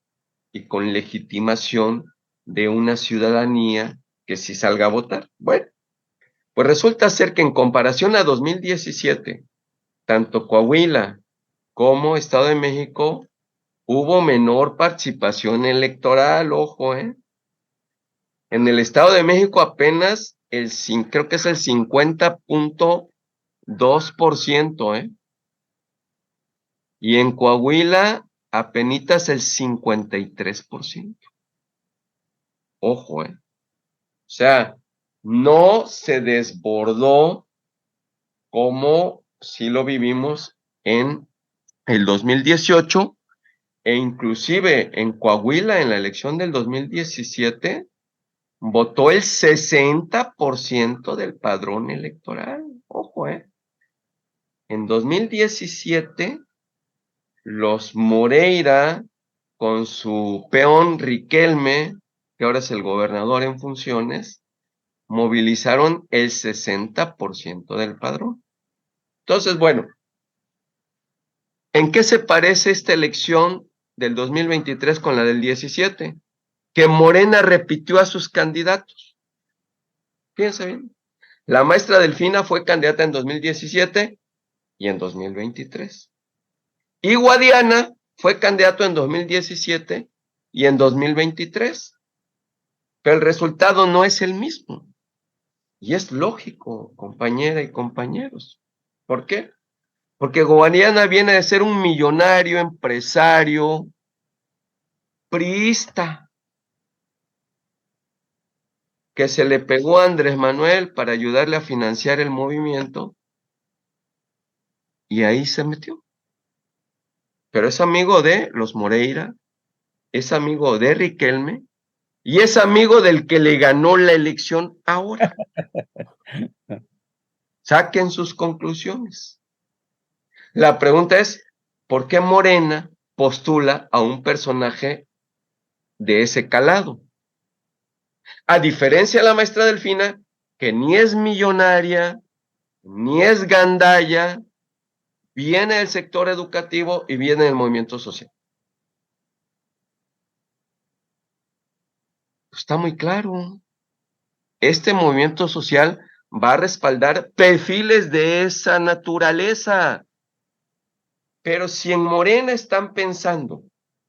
Speaker 1: y con legitimación de una ciudadanía que sí salga a votar. Bueno, pues resulta ser que en comparación a 2017, tanto Coahuila como Estado de México hubo menor participación electoral, ojo, En el Estado de México apenas creo que es el 50.2%, Y en Coahuila apenitas el 53%. Ojo, sea, no se desbordó como si lo vivimos en el 2018 e inclusive en Coahuila, en la elección del 2017, votó el 60% del padrón electoral. Ojo, En 2017, los Moreira, con su peón Riquelme, que ahora es el gobernador en funciones, movilizaron el 60% del padrón. Entonces, bueno, ¿en qué se parece esta elección del 2023 con la del 17? Que Morena repitió a sus candidatos. Fíjense bien. La maestra Delfina fue candidata en 2017 y en 2023. Y Guadiana fue candidato en 2017 y en 2023. Pero el resultado no es el mismo. Y es lógico, compañera y compañeros. ¿Por qué? Porque Guadiana viene de ser un millonario, empresario, priista, que se le pegó a Andrés Manuel para ayudarle a financiar el movimiento, y ahí se metió. Pero es amigo de los Moreira, es amigo de Riquelme, y es amigo del que le ganó la elección ahora. Saquen sus conclusiones. La pregunta es, ¿por qué Morena postula a un personaje de ese calado? A diferencia de la maestra Delfina, que ni es millonaria, ni es gandalla, viene del sector educativo y viene del movimiento social. Está muy claro. Este movimiento social va a respaldar perfiles de esa naturaleza. Pero si en Morena están pensando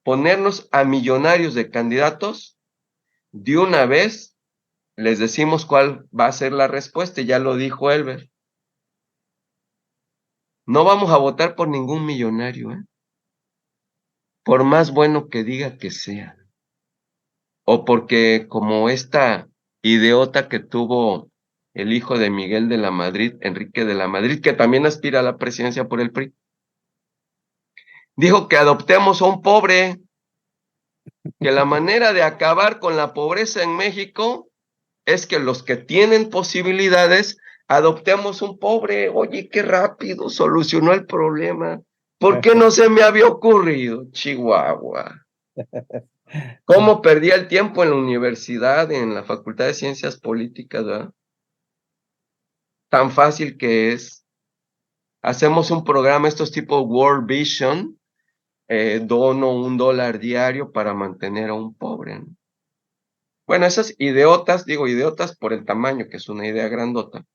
Speaker 1: ponernos a millonarios de candidatos, de una vez les decimos cuál va a ser la respuesta, y ya lo dijo Elber. No vamos a votar por ningún millonario, por más bueno que diga que sea. O porque, como esta idiota que tuvo el hijo de Miguel de la Madrid, Enrique de la Madrid, que también aspira a la presidencia por el PRI, dijo que adoptemos a un pobre, que la manera de acabar con la pobreza en México es que los que tienen posibilidades adoptemos un pobre. Oye, qué rápido solucionó el problema. ¿Por qué no se me había ocurrido, Chihuahua? ¿Cómo perdía el tiempo en la universidad, en la Facultad de Ciencias Políticas, ¿verdad? Tan fácil que es. Hacemos un programa, estos tipo World Vision, dono $1 diario para mantener a un pobre, ¿no? Bueno, esas idiotas, digo idiotas por el tamaño, que es una idea grandota,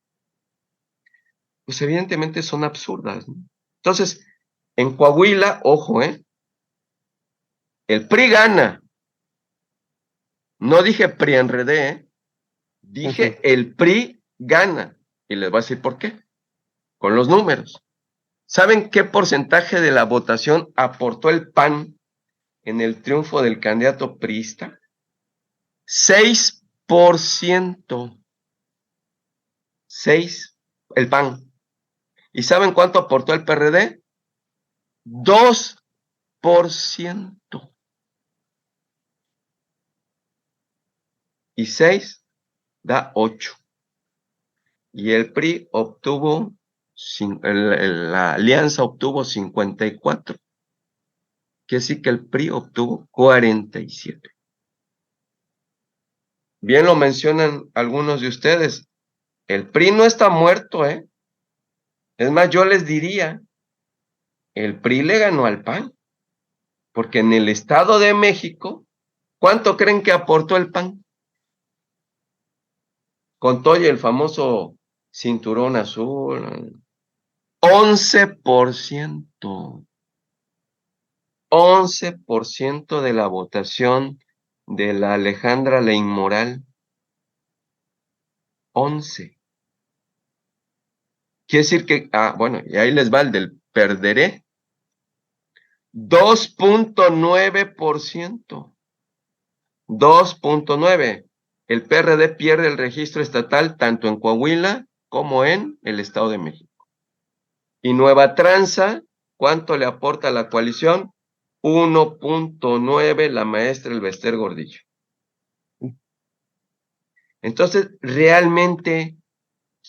Speaker 1: pues evidentemente son absurdas, ¿no? Entonces, en Coahuila, ojo, el PRI gana. No dije PRI enredé, dije el PRI gana. Y les voy a decir por qué. Con los números. ¿Saben qué porcentaje de la votación aportó el PAN en el triunfo del candidato priista? 6%. 6, el PAN. ¿Y saben cuánto aportó el PRD? 2%. Y 6 da 8. Y el PRI obtuvo, la alianza obtuvo 54. Quiere decir que el PRI obtuvo 47. Bien lo mencionan algunos de ustedes. El PRI no está muerto, Es más, yo les diría, el PRI le ganó al PAN. Porque en el Estado de México, ¿cuánto creen que aportó el PAN? Con todo y el famoso cinturón azul. 11%. 11% de la votación de la Alejandra la Inmoral. 11. Quiere decir que, bueno, y ahí les va el del perderé. 2.9%. 2.9. el PRD pierde el registro estatal tanto en Coahuila como en el Estado de México. Y Nueva Tranza, ¿cuánto le aporta a la coalición? 1.9 la maestra Elbester Gordillo. Entonces, realmente,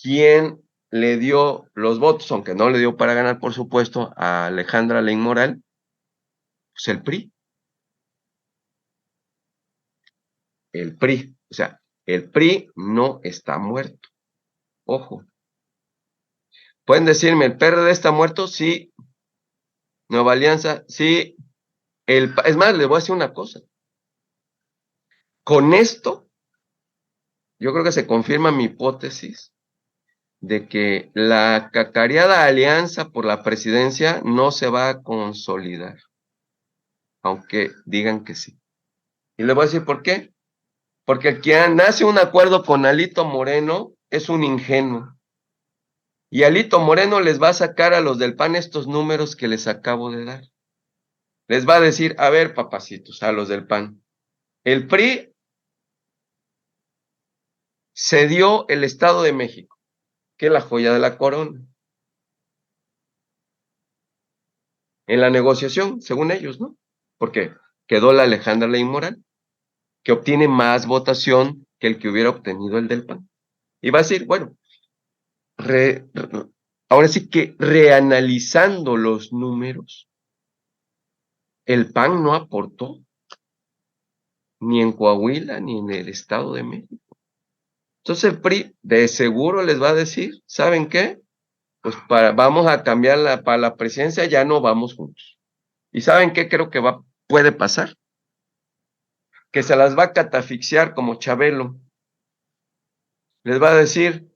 Speaker 1: ¿quién le dio los votos, aunque no le dio para ganar, por supuesto, a Alejandra Lein Moral? Pues el PRI. El PRI. O sea, el PRI no está muerto. Ojo. Pueden decirme, ¿el PRD está muerto? Sí. Nueva Alianza, sí. Es más, les voy a decir una cosa. Con esto, yo creo que se confirma mi hipótesis de que la cacareada alianza por la presidencia no se va a consolidar, aunque digan que sí. Y les voy a decir por qué. Porque quien hace un acuerdo con Alito Moreno es un ingenuo. Y Alito Moreno les va a sacar a los del PAN estos números que les acabo de dar. Les va a decir, a ver, papacitos, a los del PAN, el PRI cedió el Estado de México, que es la joya de la corona, en la negociación, según ellos, ¿no? Porque quedó la Alejandra Lein Moral, que obtiene más votación que el que hubiera obtenido el del PAN. Y va a decir, bueno, ahora sí que reanalizando los números, el PAN no aportó ni en Coahuila ni en el Estado de México. Entonces el PRI de seguro les va a decir, ¿saben qué? Pues vamos a cambiar para la presidencia, ya no vamos juntos. ¿Y saben qué creo que puede pasar? Que se las va a catafixiar como Chabelo. Les va a decir,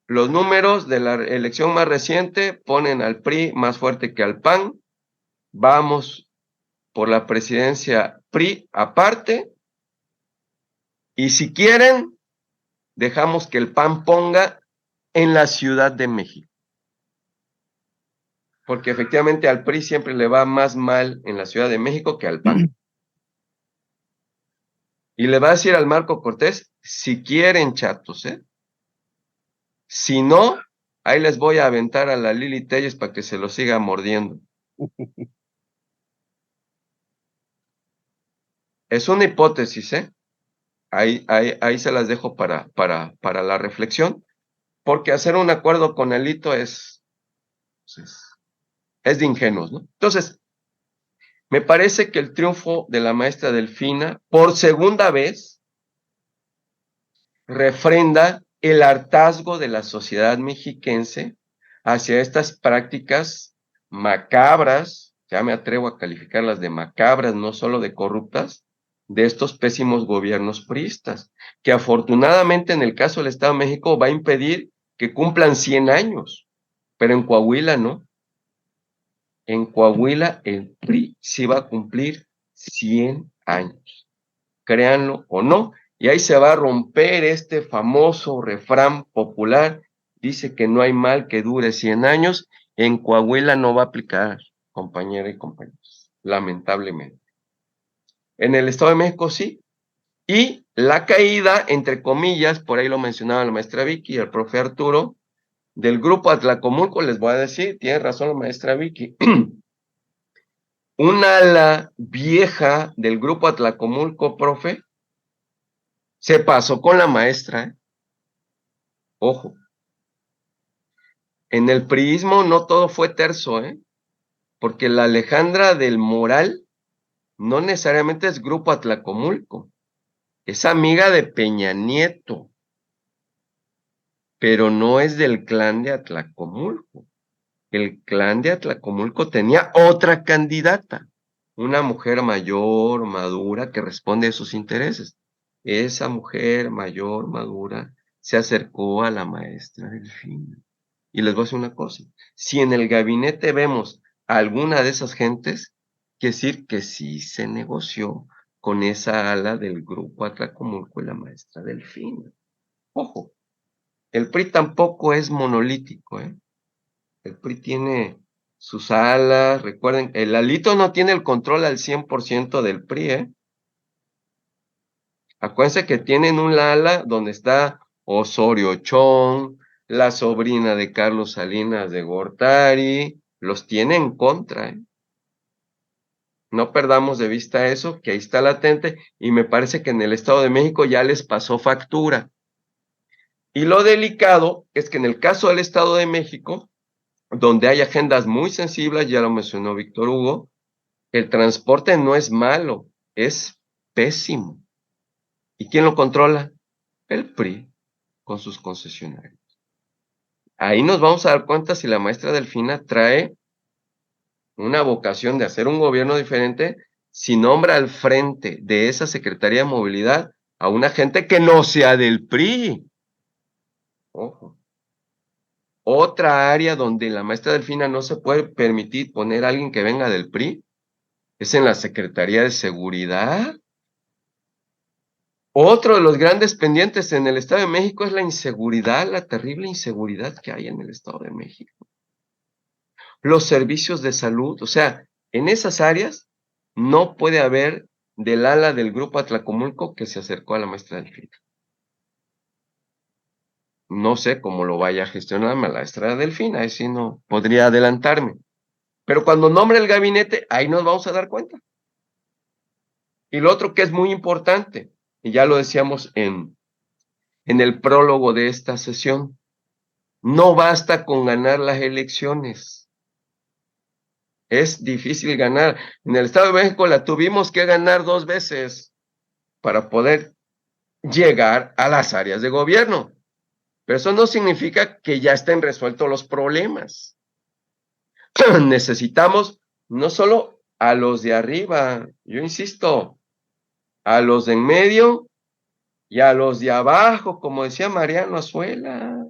Speaker 1: los números de la elección más reciente ponen al PRI más fuerte que al PAN. Vamos por la presidencia PRI aparte. Y si quieren, dejamos que el PAN ponga en la Ciudad de México. Porque efectivamente al PRI siempre le va más mal en la Ciudad de México que al PAN. Y le va a decir al Marco Cortés, si quieren, chatos, ¿eh? Si no, ahí les voy a aventar a la Lili Telles para que se lo siga mordiendo. Es una hipótesis, ¿eh? Ahí se las dejo para la reflexión, porque hacer un acuerdo con Alito es de ingenuos, ¿no? Entonces, me parece que el triunfo de la maestra Delfina, por segunda vez, refrenda el hartazgo de la sociedad mexiquense hacia estas prácticas macabras, ya me atrevo a calificarlas de macabras, no solo de corruptas, de estos pésimos gobiernos priistas, que afortunadamente en el caso del Estado de México va a impedir que cumplan 100 años, pero en Coahuila no. En Coahuila el PRI sí va a cumplir 100 años, créanlo o no, y ahí se va a romper este famoso refrán popular, dice que no hay mal que dure 100 años, en Coahuila no va a aplicar, compañeras y compañeros, lamentablemente. En el Estado de México sí, y la caída, entre comillas, por ahí lo mencionaba la maestra Vicky y el profe Arturo, del grupo Atlacomulco, les voy a decir, tiene razón la maestra Vicky, un ala vieja del grupo Atlacomulco, profe, se pasó con la maestra, ¿eh? Ojo. En el priismo no todo fue terso, ¿eh? Porque la Alejandra del Moral no necesariamente es grupo Atlacomulco, es amiga de Peña Nieto, pero no es del clan de Atlacomulco. El clan de Atlacomulco tenía otra candidata, una mujer mayor, madura, que responde a sus intereses. Esa mujer mayor, madura, se acercó a la maestra Delfina. Y les voy a decir una cosa, si en el gabinete vemos a alguna de esas gentes, quiere decir que sí se negoció con esa ala del grupo Atlacomulco y la maestra Delfina. Ojo, el PRI tampoco es monolítico, ¿eh? El PRI tiene sus alas, recuerden, el Alito no tiene el control al 100% del PRI, ¿eh? Acuérdense que tienen un ala donde está Osorio Chong, la sobrina de Carlos Salinas de Gortari, los tiene en contra, ¿eh? No perdamos de vista eso, que ahí está latente, y me parece que en el Estado de México ya les pasó factura. Y lo delicado es que en el caso del Estado de México, donde hay agendas muy sensibles, ya lo mencionó Víctor Hugo, el transporte no es malo, es pésimo. ¿Y quién lo controla? El PRI, con sus concesionarios. Ahí nos vamos a dar cuenta si la maestra Delfina trae una vocación de hacer un gobierno diferente, si nombra al frente de esa Secretaría de Movilidad a una gente que no sea del PRI. Ojo. Otra área donde la maestra Delfina no se puede permitir poner a alguien que venga del PRI es en la Secretaría de Seguridad. Otro de los grandes pendientes en el Estado de México es la inseguridad, la terrible inseguridad que hay en el Estado de México. Los servicios de salud, o sea, en esas áreas no puede haber del ala del grupo Atlacomulco que se acercó a la maestra Delfina. No sé cómo lo vaya a gestionar la maestra Delfina, ahí sí no podría adelantarme. Pero cuando nombre el gabinete, ahí nos vamos a dar cuenta. Y lo otro que es muy importante, y ya lo decíamos en el prólogo de esta sesión, no basta con ganar las elecciones. Es difícil ganar. En el Estado de México la tuvimos que ganar 2 veces para poder llegar a las áreas de gobierno. Pero eso no significa que ya estén resueltos los problemas. Necesitamos no solo a los de arriba, yo insisto, a los de en medio y a los de abajo, como decía Mariano Azuela.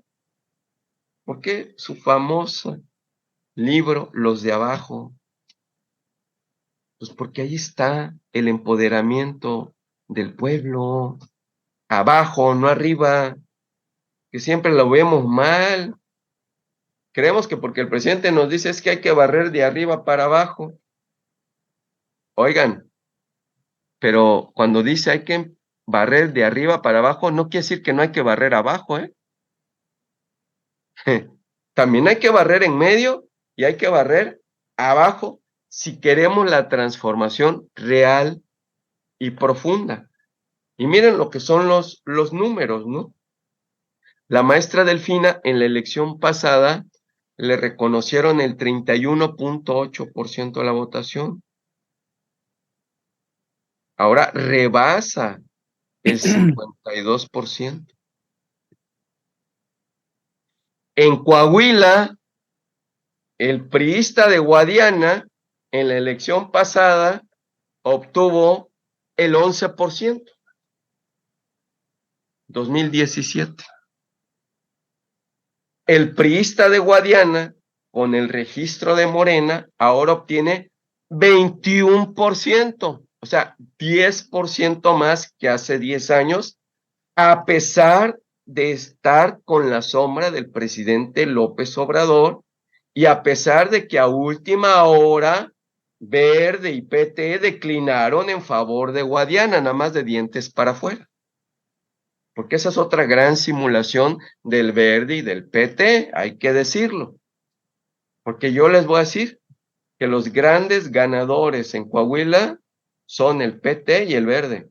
Speaker 1: ¿Por qué su famoso libro, Los de Abajo? Pues porque ahí está el empoderamiento del pueblo, abajo, no arriba, que siempre lo vemos mal. Creemos que porque el presidente nos dice es que hay que barrer de arriba para abajo. Oigan, pero cuando dice hay que barrer de arriba para abajo, no quiere decir que no hay que barrer abajo, ¿eh? También hay que barrer en medio y hay que barrer abajo si queremos la transformación real y profunda. Y miren lo que son los números, ¿no? La maestra Delfina en la elección pasada le reconocieron el 31.8% de la votación. Ahora rebasa el 52%. En Coahuila, el priista de Guadiana en la elección pasada obtuvo el 11%, 2017. El priista de Guadiana, con el registro de Morena, ahora obtiene 21%, o sea, 10% más que hace 10 años, a pesar de estar con la sombra del presidente López Obrador y a pesar de que a última hora Verde y PT declinaron en favor de Guadiana, nada más de dientes para afuera. Porque esa es otra gran simulación del Verde y del PT, hay que decirlo. Porque yo les voy a decir que los grandes ganadores en Coahuila son el PT y el Verde.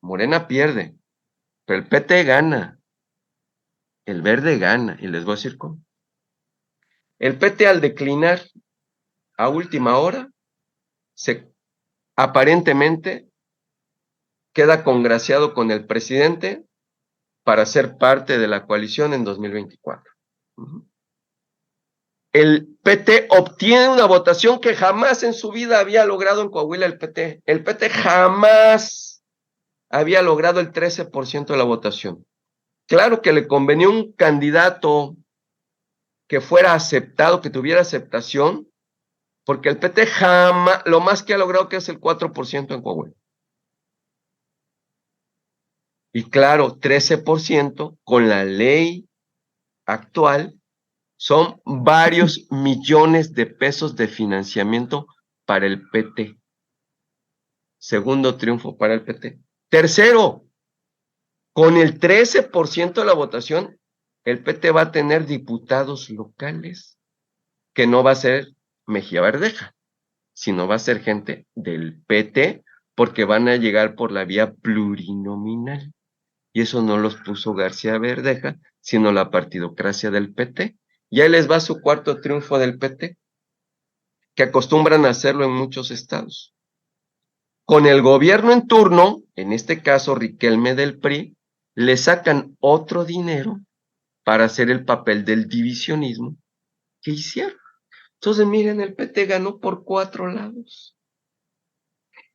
Speaker 1: Morena pierde, pero el PT gana, el Verde gana, y les voy a decir cómo. El PT al declinar a última hora, aparentemente queda congraciado con el presidente para ser parte de la coalición en 2024. El PT obtiene una votación que jamás en su vida había logrado en Coahuila el PT. El PT jamás había logrado el 13% de la votación. Claro que le convenía un candidato que fuera aceptado, que tuviera aceptación, porque el PT jamás, lo más que ha logrado que es el 4% en Coahuila. Y claro, 13% con la ley actual son varios millones de pesos de financiamiento para el PT. Segundo triunfo para el PT. Tercero, con el 13% de la votación, el PT va a tener diputados locales, que no va a ser Mejía Verdeja, sino va a ser gente del PT, porque van a llegar por la vía plurinominal. Y eso no los puso García Verdeja, sino la partidocracia del PT. Y ahí les va su cuarto triunfo del PT, que acostumbran a hacerlo en muchos estados. Con el gobierno en turno, en este caso Riquelme del PRI, le sacan otro dinero para hacer el papel del divisionismo que hicieron. Entonces, miren, el PT ganó por 4 lados.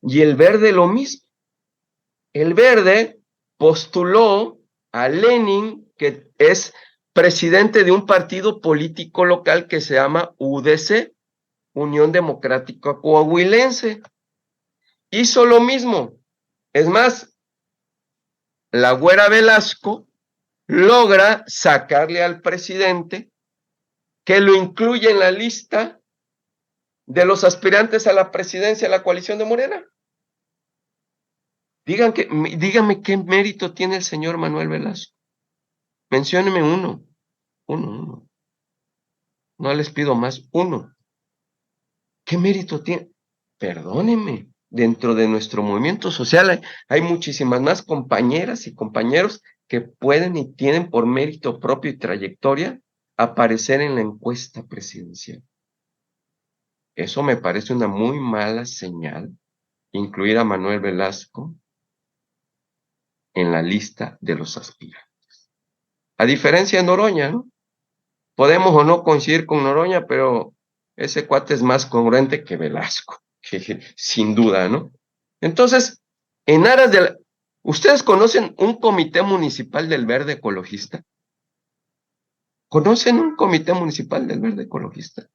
Speaker 1: Y el Verde lo mismo. El Verde postuló a Lenin, que es presidente de un partido político local que se llama UDC, Unión Democrática Coahuilense. Hizo lo mismo. Es más, la Güera Velasco logra sacarle al presidente, que lo incluye en la lista de los aspirantes a la presidencia de la coalición de Morena. Díganme qué mérito tiene el señor Manuel Velasco. Mencióneme uno. No les pido más, uno. ¿Qué mérito tiene? Perdónenme, dentro de nuestro movimiento social hay muchísimas más compañeras y compañeros que pueden y tienen por mérito propio y trayectoria aparecer en la encuesta presidencial. Eso me parece una muy mala señal, incluir a Manuel Velasco en la lista de los aspirantes. A diferencia de Noroña, ¿no? Podemos o no coincidir con Noroña, pero ese cuate es más congruente que Velasco, sin duda, ¿no? Entonces, en aras de la... ¿Ustedes conocen un comité municipal del Verde Ecologista? ¿Conocen un comité municipal del Verde Ecologista?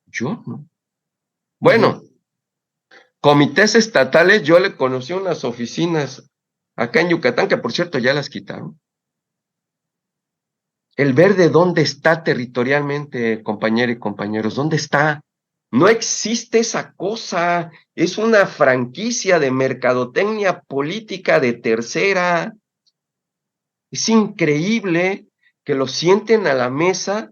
Speaker 1: Yo no. Bueno, comités estatales, yo le conocí unas oficinas acá en Yucatán, que por cierto ya las quitaron. El Verde, ¿dónde está territorialmente, compañeros y compañeros? ¿Dónde está? No existe esa cosa. Es una franquicia de mercadotecnia política de tercera. Es increíble que lo sienten a la mesa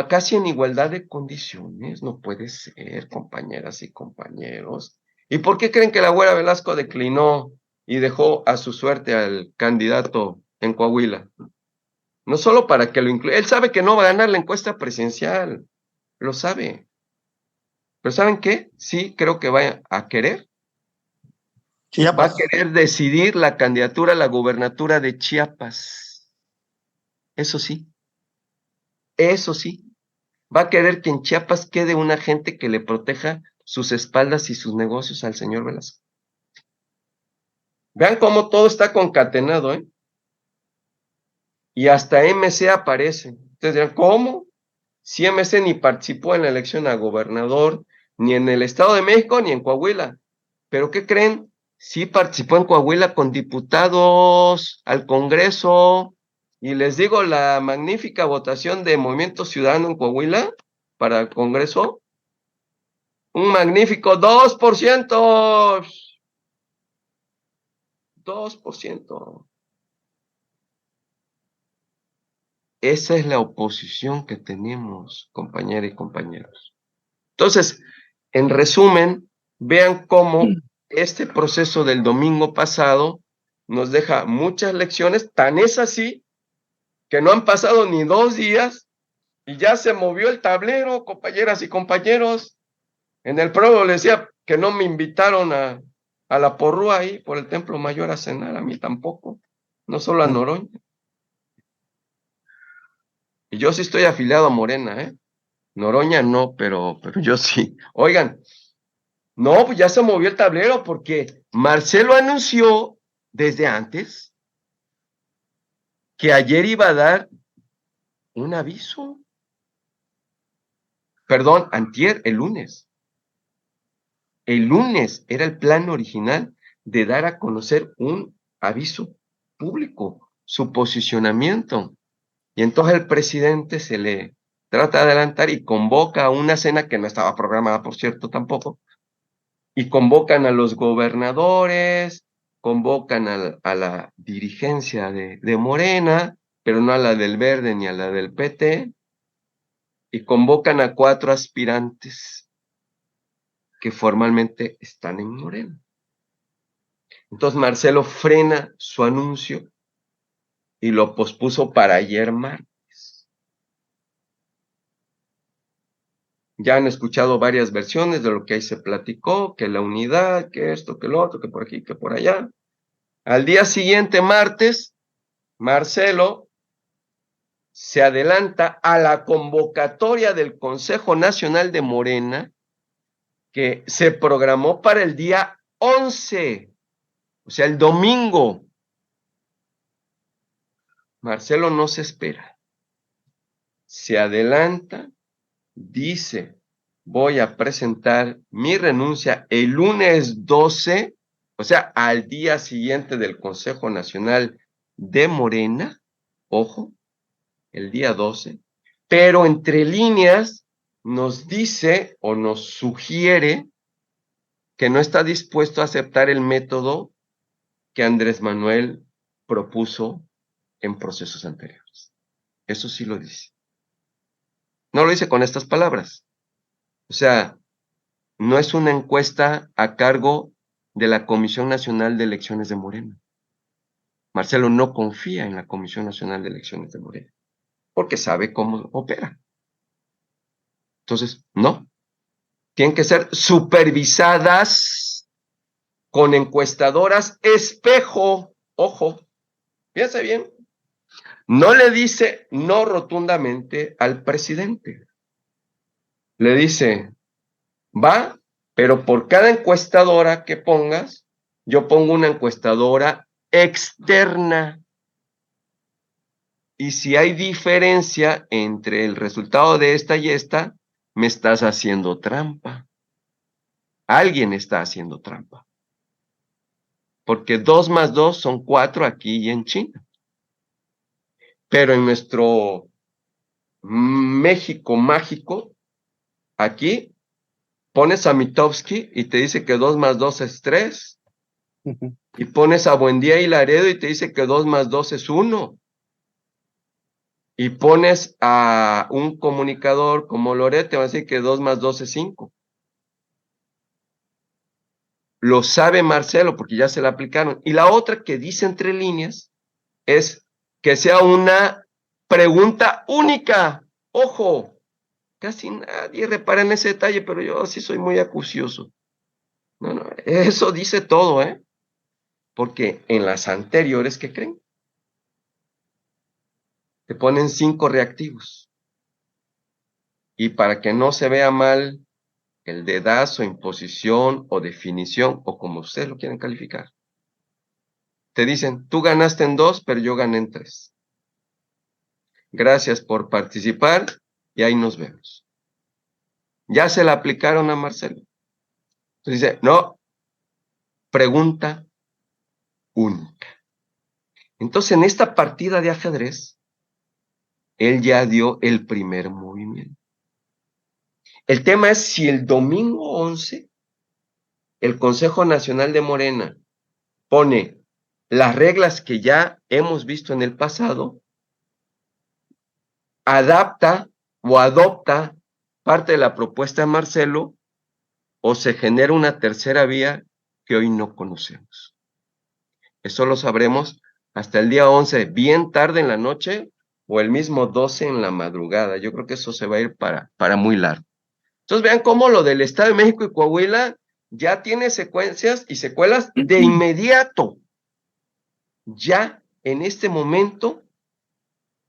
Speaker 1: casi en igualdad de condiciones. No puede ser, compañeras y compañeros. ¿Y por qué creen que la Güera Velasco declinó y dejó a su suerte al candidato en Coahuila? No solo para que lo incluya, él sabe que no va a ganar la encuesta presidencial, lo sabe. Pero ¿saben qué? Sí, creo que va a querer. Va a querer decidir la candidatura a la gubernatura de Chiapas. Eso sí. Va a querer que en Chiapas quede una gente que le proteja sus espaldas y sus negocios al señor Velasco. Vean cómo todo está concatenado, ¿eh? Y hasta MC aparece. Ustedes dirán, ¿cómo? Si MC ni participó en la elección a gobernador, ni en el Estado de México, ni en Coahuila. ¿Pero qué creen? Sí participó en Coahuila con diputados al Congreso. Y les digo, la magnífica votación de Movimiento Ciudadano en Coahuila para el Congreso, un magnífico 2%. 2%. Esa es la oposición que tenemos, compañeras y compañeros. Entonces, en resumen, vean cómo este proceso del domingo pasado nos deja muchas lecciones, tan es así que no han pasado ni 2 días y ya se movió el tablero, compañeras y compañeros. En el pueblo les decía que no me invitaron a la porrúa ahí por el Templo Mayor a cenar, a mí tampoco, no solo a Noroña. Y yo sí estoy afiliado a Morena, ¿eh? Noroña no, pero yo sí. Oigan, no, pues ya se movió el tablero porque Marcelo anunció desde antes que ayer iba a dar un aviso. Perdón, antier, el lunes. El lunes era el plan original de dar a conocer un aviso público, su posicionamiento. Y entonces el presidente se le trata de adelantar y convoca a una cena que no estaba programada, por cierto, tampoco, y convocan a los gobernadores, convocan a la dirigencia de Morena, pero no a la del Verde ni a la del PT, y convocan a 4 aspirantes que formalmente están en Morena. Entonces Marcelo frena su anuncio y lo pospuso para ayer martes. Ya han escuchado varias versiones de lo que ahí se platicó, que la unidad, que esto, que lo otro, que por aquí, que por allá. Al día siguiente, martes, Marcelo se adelanta a la convocatoria del Consejo Nacional de Morena, que se programó para el día 11, o sea, el domingo. Marcelo no se espera. Se adelanta, dice, voy a presentar mi renuncia el lunes 12, o sea, al día siguiente del Consejo Nacional de Morena, ojo, el día 12, pero entre líneas nos dice o nos sugiere que no está dispuesto a aceptar el método que Andrés Manuel propuso en procesos anteriores. Eso sí lo dice. No lo dice con estas palabras. O sea, no es una encuesta a cargo de la Comisión Nacional de Elecciones de Morena. Marcelo no confía en la Comisión Nacional de Elecciones de Morena, porque sabe cómo opera. Entonces, no. Tienen que ser supervisadas con encuestadoras espejo. Ojo, fíjense bien. No le dice no rotundamente al presidente. Le dice, va, pero por cada encuestadora que pongas, yo pongo una encuestadora externa. Y si hay diferencia entre el resultado de esta y esta, me estás haciendo trampa. Alguien está haciendo trampa. Porque 2 más 2 son 4 aquí y en China. Pero en nuestro México mágico, aquí pones a Mitofsky y te dice que 2 más 2 es 3. Y pones a Buendía y Laredo y te dice que 2 más 2 es 1. Y pones a un comunicador como Loret, te va a decir que 2 más 2 es 5. Lo sabe Marcelo porque ya se la aplicaron. Y la otra que dice entre líneas es que sea una pregunta única. Ojo, casi nadie repara en ese detalle, pero yo sí soy muy acucioso. No, eso dice todo, ¿eh? Porque en las anteriores, ¿qué creen? Te ponen 5 reactivos. Y para que no se vea mal el dedazo, imposición o definición, o como ustedes lo quieren calificar, te dicen, tú ganaste en 2, pero yo gané en 3. Gracias por participar y ahí nos vemos. Ya se la aplicaron a Marcelo. Entonces dice, no, pregunta única. Entonces en esta partida de ajedrez, él ya dio el primer movimiento. El tema es si el domingo 11, el Consejo Nacional de Morena pone las reglas que ya hemos visto en el pasado, adapta o adopta parte de la propuesta de Marcelo, o se genera una tercera vía que hoy no conocemos. Eso lo sabremos hasta el día 11, bien tarde en la noche, o el mismo 12 en la madrugada. Yo creo que eso se va a ir para muy largo. Entonces vean cómo lo del Estado de México y Coahuila ya tiene secuencias y secuelas de inmediato. Ya en este momento,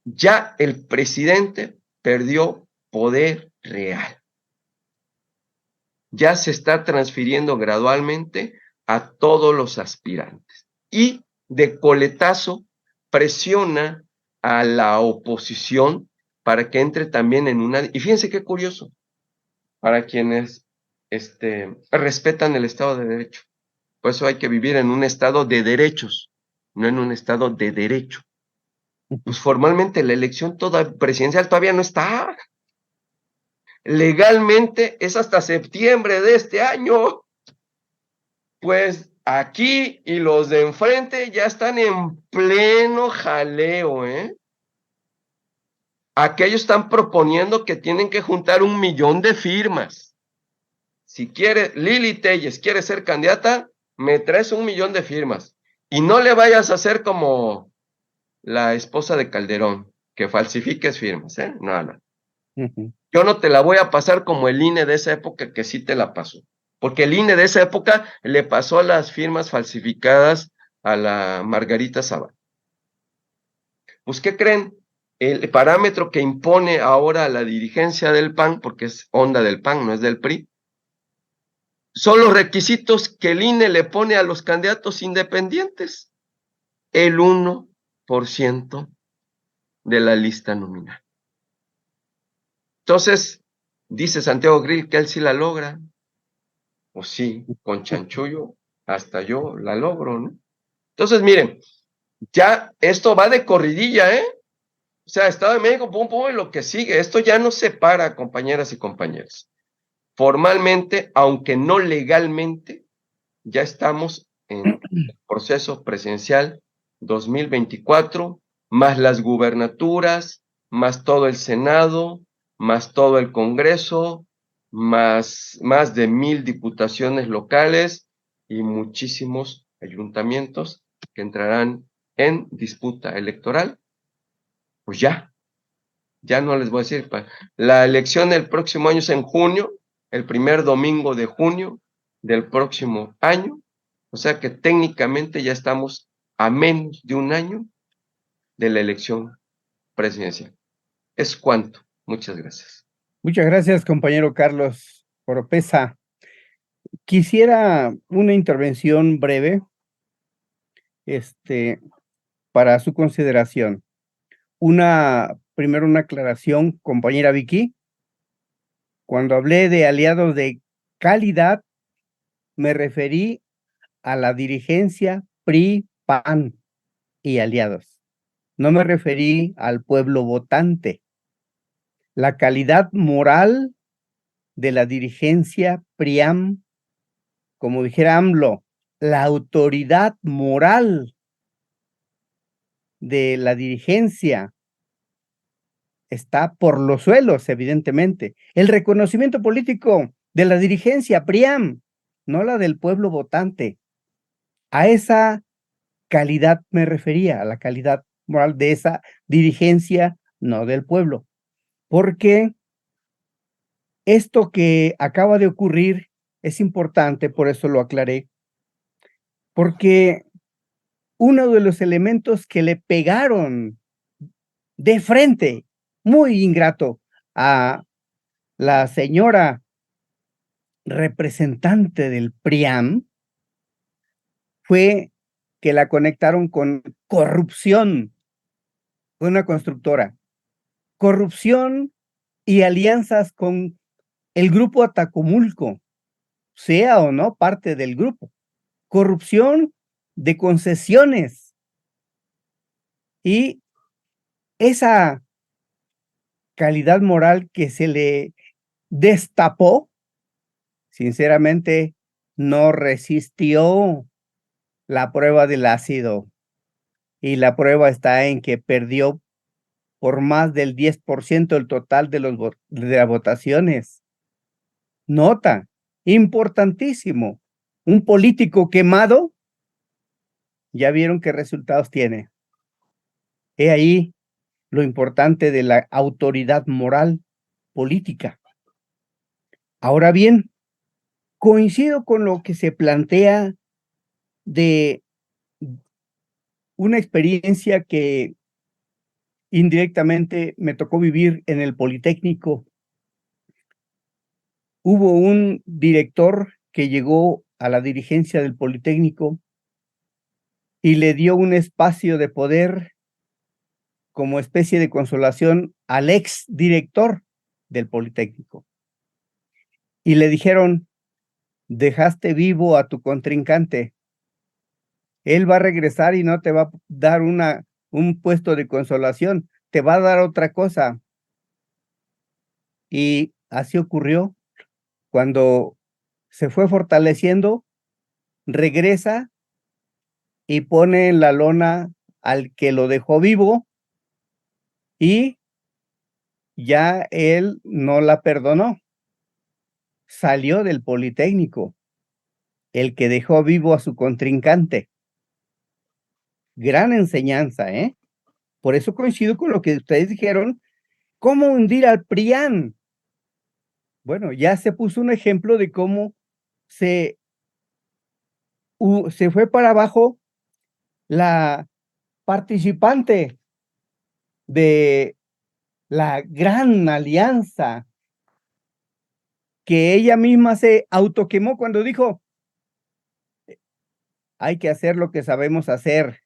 Speaker 1: ya el presidente perdió poder real. Ya se está transfiriendo gradualmente a todos los aspirantes. Y de coletazo presiona a la oposición para que entre también en una... Y fíjense qué curioso, para quienes respetan el Estado de Derecho. Por eso hay que vivir en un Estado de derechos, no en un Estado de derecho. Pues formalmente la elección presidencial todavía no está. Legalmente es hasta septiembre de este año. Pues aquí y los de enfrente ya están en pleno jaleo, ¿eh? Aquellos están proponiendo que tienen que juntar 1,000,000 de firmas. Si quiere, Lili Telles quiere ser candidata, me traes 1,000,000 de firmas. Y no le vayas a hacer como la esposa de Calderón, que falsifiques firmas, ¿eh? No, no. Yo no te la voy a pasar como el INE de esa época, que sí te la pasó. Porque el INE de esa época le pasó las firmas falsificadas a la Margarita Zavala. Pues, ¿qué creen? El parámetro que impone ahora la dirigencia del PAN, porque es onda del PAN, no es del PRI, son los requisitos que el INE le pone a los candidatos independientes. El 1% de la lista nominal. Entonces, dice Santiago Grill que él sí la logra. Pues sí, con chanchullo, hasta yo la logro, ¿no? Entonces, miren, ya esto va de corridilla, ¿eh? O sea, Estado de México, pum, pum, y lo que sigue. Esto ya no se para, compañeras y compañeros. Formalmente, aunque no legalmente, ya estamos en el proceso presidencial 2024, más las gubernaturas, más todo el Senado, más todo el Congreso, más de 1,000 diputaciones locales y muchísimos ayuntamientos que entrarán en disputa electoral. Pues ya no les voy a decir. La elección del próximo año es en junio, el primer domingo de junio del próximo año. O sea que técnicamente ya estamos a menos de un año de la elección presidencial. ¿Es cuánto? Muchas gracias.
Speaker 2: Muchas gracias, compañero Carlos Oropesa. Quisiera una intervención breve, para su consideración. Primero una aclaración, compañera Vicky. Cuando hablé de aliados de calidad, me referí a la dirigencia PRI, PAN y aliados. No me referí al pueblo votante. La calidad moral de la dirigencia PRIAM, como dijera AMLO, la autoridad moral de la dirigencia está por los suelos, evidentemente. El reconocimiento político de la dirigencia PRIAM, no la del pueblo votante. A esa calidad me refería, a la calidad moral de esa dirigencia, no del pueblo. Porque esto que acaba de ocurrir es importante, por eso lo aclaré, porque uno de los elementos que le pegaron de frente, muy ingrato, a la señora representante del PRIAM, fue que la conectaron con corrupción, una constructora, corrupción y alianzas con el grupo Atacomulco, sea o no parte del grupo, corrupción de concesiones, y esa calidad moral que se le destapó, sinceramente, no resistió la prueba del ácido, y la prueba está en que perdió por más del 10% el total de las votaciones. Nota, importantísimo, un político quemado, ya vieron qué resultados tiene. He ahí lo importante de la autoridad moral política. Ahora bien, coincido con lo que se plantea de una experiencia que indirectamente me tocó vivir en el Politécnico. Hubo un director que llegó a la dirigencia del Politécnico y le dio un espacio de poder como especie de consolación al ex director del Politécnico. Y le dijeron: dejaste vivo a tu contrincante. Él va a regresar y no te va a dar un puesto de consolación, te va a dar otra cosa. Y así ocurrió. Cuando se fue fortaleciendo, regresa y pone en la lona al que lo dejó vivo y ya él no la perdonó. Salió del Politécnico, el que dejó vivo a su contrincante. Gran enseñanza, ¿eh? Por eso coincido con lo que ustedes dijeron. ¿Cómo hundir al PRIAN? Bueno, ya se puso un ejemplo de cómo se fue para abajo la participante de la gran alianza, que ella misma se autoquemó cuando dijo, hay que hacer lo que sabemos hacer.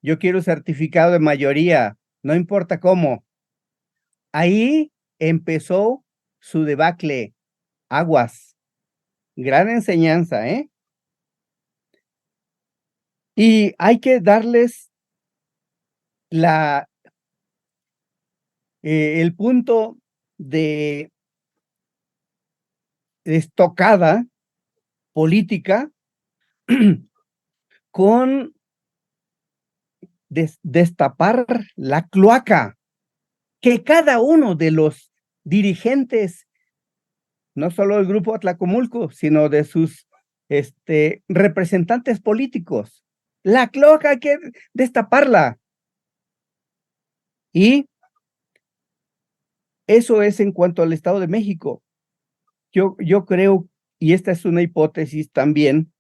Speaker 2: Yo quiero certificado de mayoría, no importa cómo. Ahí empezó su debacle. Aguas. Gran enseñanza, ¿eh? Y hay que darles el punto de estocada política con destapar la cloaca, que cada uno de los dirigentes, no solo del Grupo Atlacomulco, sino de sus representantes políticos, la cloaca hay que destaparla. Y eso es en cuanto al Estado de México. Yo creo, y esta es una hipótesis también,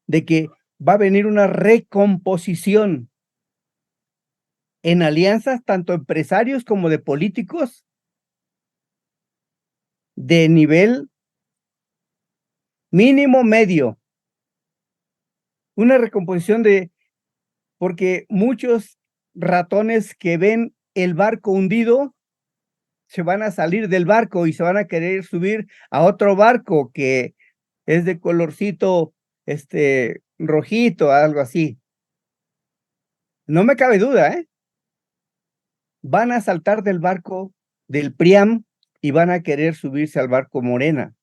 Speaker 2: de que va a venir una recomposición en alianzas tanto empresarios como de políticos de nivel mínimo medio. Una recomposición porque muchos ratones que ven el barco hundido se van a salir del barco y se van a querer subir a otro barco que es de colorcito rojito, algo así. No me cabe duda, ¿eh? Van a saltar del barco del PRIAM y van a querer subirse al barco Morena.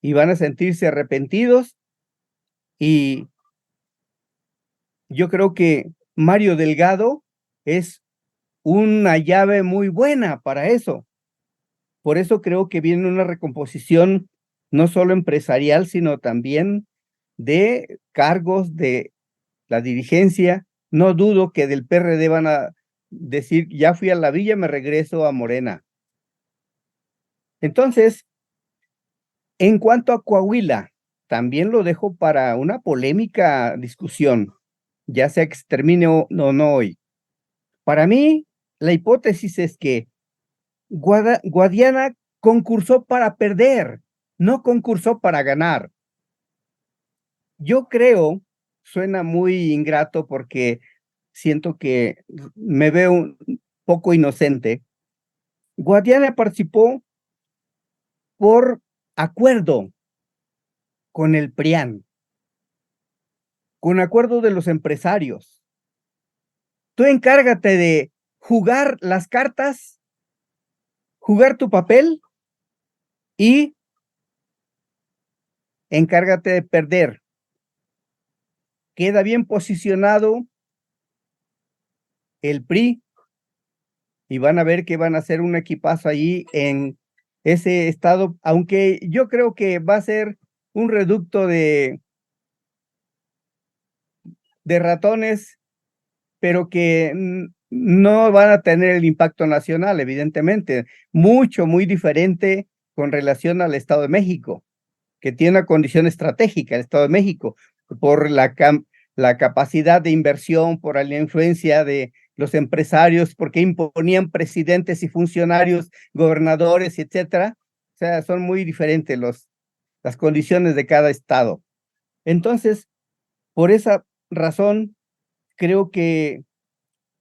Speaker 2: Y van a sentirse arrepentidos, y yo creo que Mario Delgado es una llave muy buena para eso. Por eso creo que viene una recomposición no solo empresarial, sino también de cargos de la dirigencia. No dudo que del PRD van a decir, ya fui a la villa, me regreso a Morena. Entonces, en cuanto a Coahuila, también lo dejo para una polémica discusión, ya sea que se termine o no hoy. Para mí, la hipótesis es que Guadiana concursó para perder, no concursó para ganar. Yo creo, suena muy ingrato porque siento que me veo un poco inocente. Guadiana participó por acuerdo con el PRIAN, con acuerdo de los empresarios. Tú encárgate de jugar las cartas, jugar tu papel y encárgate de perder. Queda bien posicionado el PRI y van a ver que van a hacer un equipazo allí en ese estado, aunque yo creo que va a ser un reducto de ratones, pero que no van a tener el impacto nacional, evidentemente, muy diferente con relación al Estado de México, que tiene una condición estratégica, el Estado de México, por la capacidad de inversión, por la influencia de los empresarios, porque imponían presidentes y funcionarios, gobernadores, etcétera. O sea, son muy diferentes las condiciones de cada estado. Entonces, por esa razón, creo que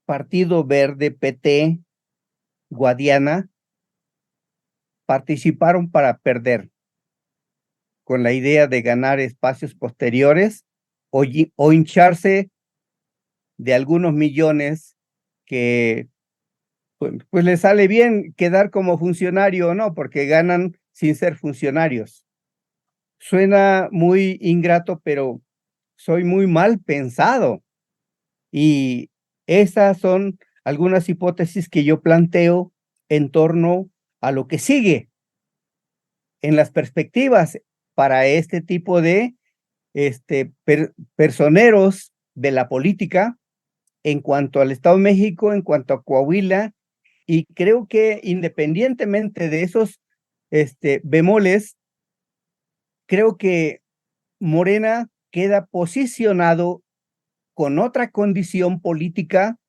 Speaker 2: Partido Verde, PT, Guadiana, participaron para perder, con la idea de ganar espacios posteriores o hincharse de algunos millones que pues les sale bien quedar como funcionario o no, porque ganan sin ser funcionarios. suena muy ingrato, pero soy muy mal pensado. Y esas son algunas hipótesis que yo planteo en torno a lo que sigue en las perspectivas para este tipo de personeros de la política en cuanto al Estado de México, en cuanto a Coahuila, y creo que independientemente de esos bemoles, creo que Morena queda posicionado con otra condición política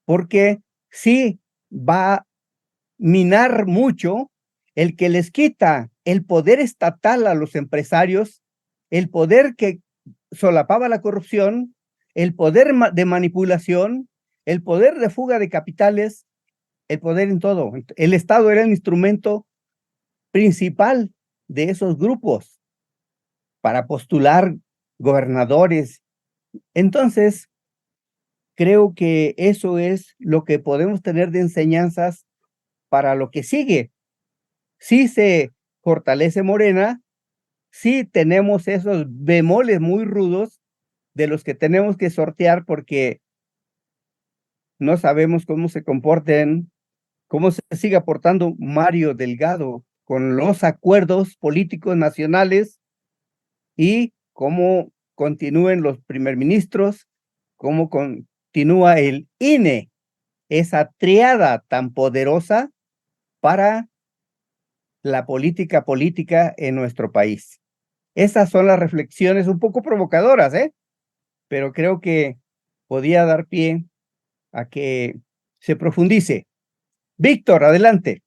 Speaker 2: porque sí va a minar mucho el que les quita el poder estatal a los empresarios, el poder que solapaba la corrupción, el poder de manipulación, el poder de fuga de capitales, el poder en todo. El Estado era el instrumento principal de esos grupos para postular gobernadores. Entonces, creo que eso es lo que podemos tener de enseñanzas para lo que sigue. Si se fortalece Morena, sí tenemos esos bemoles muy rudos de los que tenemos que sortear porque no sabemos cómo se comporten, cómo se sigue portando Mario Delgado con los acuerdos políticos nacionales y cómo continúen los primer ministros, cómo continúa el INE, esa triada tan poderosa para la política en nuestro país. Esas son las reflexiones un poco provocadoras, pero creo que podía dar pie a que se profundice. Víctor, adelante.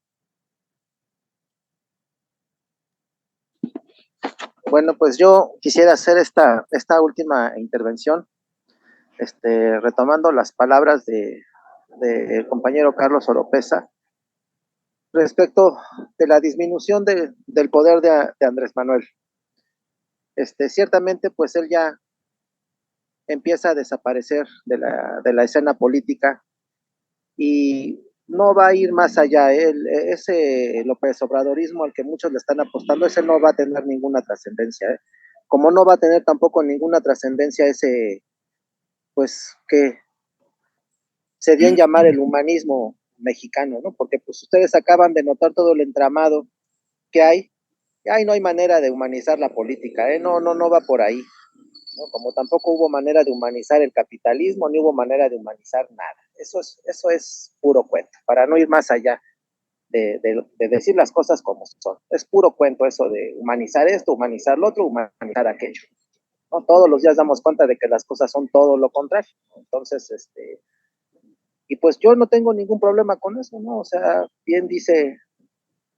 Speaker 5: Bueno, pues yo quisiera hacer esta última intervención, retomando las palabras del compañero Carlos Oropesa respecto de la disminución del poder de Andrés Manuel. Ciertamente, pues él ya empieza a desaparecer de la escena política y no va a ir más allá. Ese López Obradorismo al que muchos le están apostando, ese no va a tener ninguna trascendencia. Como no va a tener tampoco ninguna trascendencia ese, pues, que se dio en llamar el humanismo mexicano, ¿no? Porque pues ustedes acaban de notar todo el entramado que hay. Ahí no hay manera de humanizar la política, no va por ahí. ¿No? Como tampoco hubo manera de humanizar el capitalismo, ni hubo manera de humanizar nada. Eso es puro cuento, para no ir más allá de decir las cosas como son. Es puro cuento eso de humanizar esto, humanizar lo otro, humanizar aquello. ¿No? Todos los días damos cuenta de que las cosas son todo lo contrario. Entonces, y pues yo no tengo ningún problema con eso, ¿no? O sea, bien dice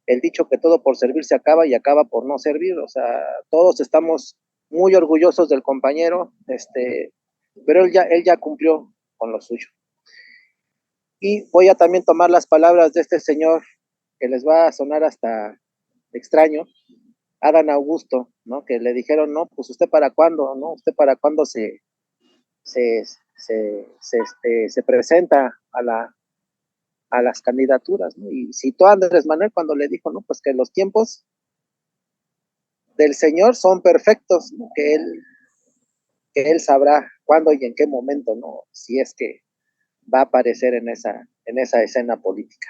Speaker 5: el dicho que todo por servir se acaba y acaba por no servir. O sea, todos estamos muy orgullosos del compañero, pero él ya cumplió con lo suyo. Y voy a también tomar las palabras de este señor que les va a sonar hasta extraño, Adán Augusto, ¿no? Que le dijeron, no, pues usted para cuándo, ¿no? Usted para cuándo se presenta a las candidaturas, ¿no? Y citó a Andrés Manuel cuando le dijo, no, pues que los tiempos del Señor son perfectos, ¿no? Que él sabrá cuándo y en qué momento, ¿no? Si es que va a aparecer en esa escena política.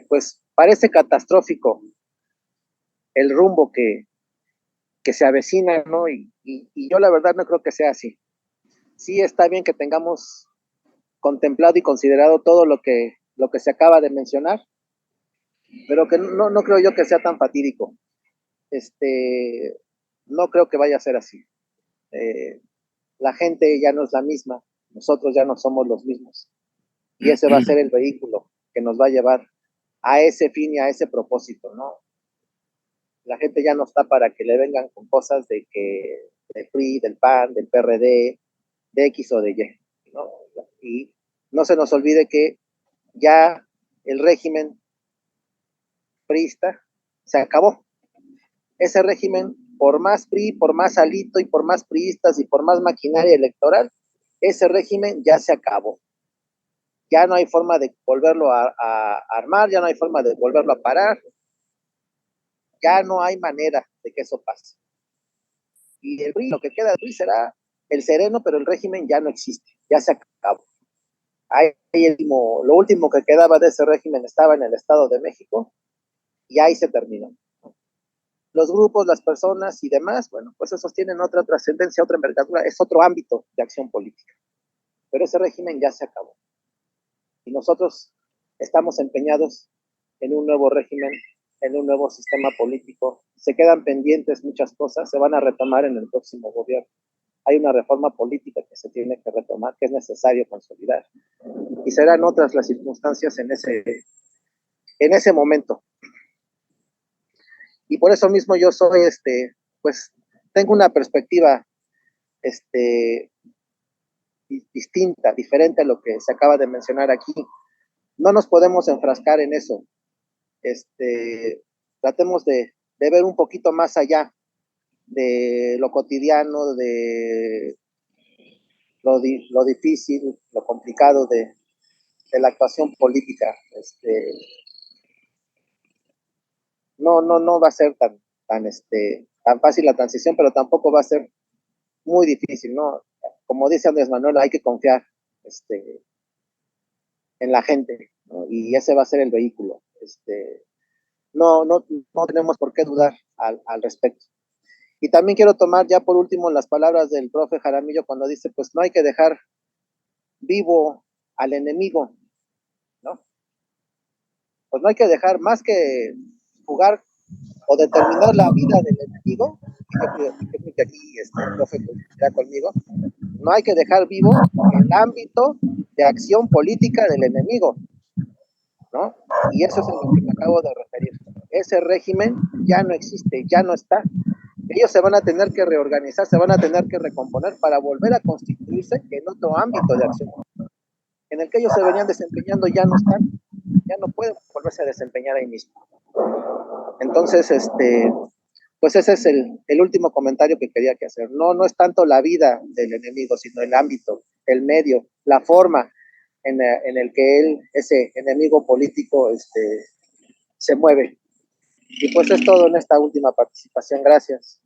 Speaker 5: Pues parece catastrófico el rumbo que se avecina, ¿no? Y yo la verdad no creo que sea así. Sí está bien que tengamos contemplado y considerado todo lo que se acaba de mencionar, pero que no creo yo que sea tan fatídico. No creo que vaya a ser así. La gente ya no es la misma, nosotros ya no somos los mismos. Y ese va a ser el vehículo que nos va a llevar a ese fin y a ese propósito, ¿no? La gente ya no está para que le vengan con cosas del PRI, del PAN, del PRD, de X o de Y, ¿no? Y no se nos olvide que ya el régimen priista se acabó. Ese régimen, por más PRI, por más Alito y por más priistas y por más maquinaria electoral, ese régimen ya se acabó. Ya no hay forma de volverlo a armar, ya no hay forma de volverlo a parar, ya no hay manera de que eso pase. Y el PRI, lo que queda del PRI será el sereno, pero el régimen ya no existe, ya se acabó. Lo último que quedaba de ese régimen estaba en el Estado de México y ahí se terminó. Los grupos, las personas y demás, bueno, pues esos tienen otra trascendencia, otra envergadura, es otro ámbito de acción política. Pero ese régimen ya se acabó. Y nosotros estamos empeñados en un nuevo régimen, en un nuevo sistema político. Se quedan pendientes muchas cosas, se van a retomar en el próximo gobierno. Hay una reforma política que se tiene que retomar, que es necesario consolidar. Y serán otras las circunstancias en ese momento. Y por eso mismo yo soy, pues, tengo una perspectiva, distinta, diferente a lo que se acaba de mencionar aquí. No nos podemos enfrascar en eso. Tratemos de ver un poquito más allá de lo cotidiano, de lo difícil, lo complicado de la actuación política. No va a ser tan fácil la transición, pero tampoco va a ser muy difícil, ¿no? Como dice Andrés Manuel, hay que confiar en la gente, ¿no? Y ese va a ser el vehículo. No tenemos por qué dudar al respecto. Y también quiero tomar ya por último las palabras del profe Jaramillo cuando dice, pues no hay que dejar vivo al enemigo, ¿no? Pues no hay que dejar más que jugar o determinar la vida del enemigo, y yo creo que aquí el profe está conmigo, no hay que dejar vivo el ámbito de acción política del enemigo, ¿no? Y eso es a lo que me acabo de referir. Ese régimen ya no existe, ya no está. Ellos se van a tener que reorganizar, se van a tener que recomponer para volver a constituirse en otro ámbito de acción. En el que ellos se venían desempeñando ya no están, ya no pueden volverse a desempeñar ahí mismo. Entonces, pues ese es el último comentario que quería que hacer. No es tanto la vida del enemigo, sino el ámbito, el medio, la forma en el que ese enemigo político, se mueve. Y pues es todo en esta última participación. Gracias.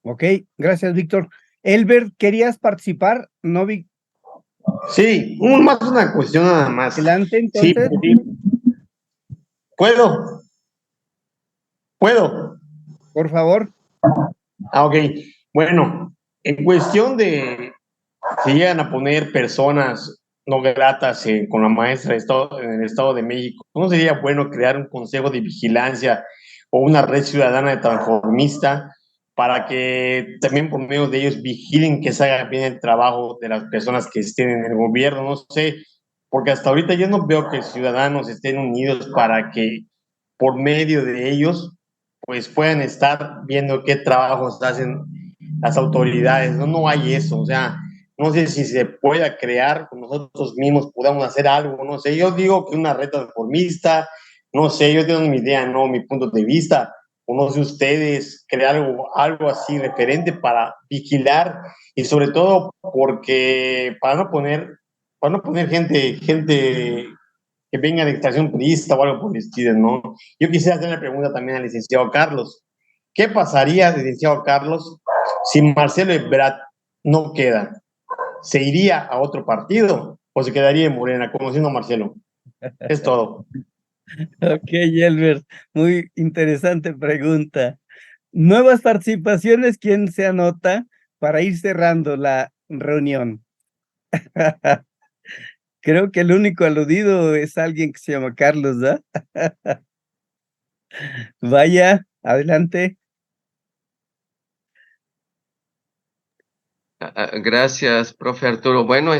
Speaker 2: Ok, gracias, Víctor. Elber, ¿querías participar? No vi.
Speaker 3: Sí, más una cuestión nada más.
Speaker 2: Adelante,
Speaker 3: Sí,
Speaker 2: entonces.
Speaker 3: ¿Puedo?
Speaker 2: Por favor.
Speaker 3: Ok. Bueno, en cuestión de si llegan a poner personas no gratas con la maestra en el Estado de México, ¿no sería bueno crear un consejo de vigilancia o una red ciudadana de transformista para que también por medio de ellos vigilen que se haga bien el trabajo de las personas que estén en el gobierno? No sé, porque hasta ahorita yo no veo que ciudadanos estén unidos para que por medio de ellos pues puedan estar viendo qué trabajos hacen las autoridades. No hay eso, o sea, no sé si se pueda crear, nosotros mismos podamos hacer algo, no sé, yo digo que una red transformista, no sé, yo tengo mi idea, no, mi punto de vista, o no sé ustedes, crear algo así referente para vigilar y sobre todo porque para no poner gente que venga de extracción priista o algo por el estilo, ¿no? Yo quisiera hacer una pregunta también al licenciado Carlos. ¿Qué pasaría, licenciado Carlos, si Marcelo Ebrard no queda? ¿Se iría a otro partido o se quedaría en Morena, conociendo a Marcelo? Es todo.
Speaker 2: Ok, Elber, muy interesante pregunta. Nuevas participaciones, ¿quién se anota para ir cerrando la reunión? Creo que el único aludido es alguien que se llama Carlos, ¿verdad? Vaya, adelante.
Speaker 1: Gracias, profe Arturo. Bueno,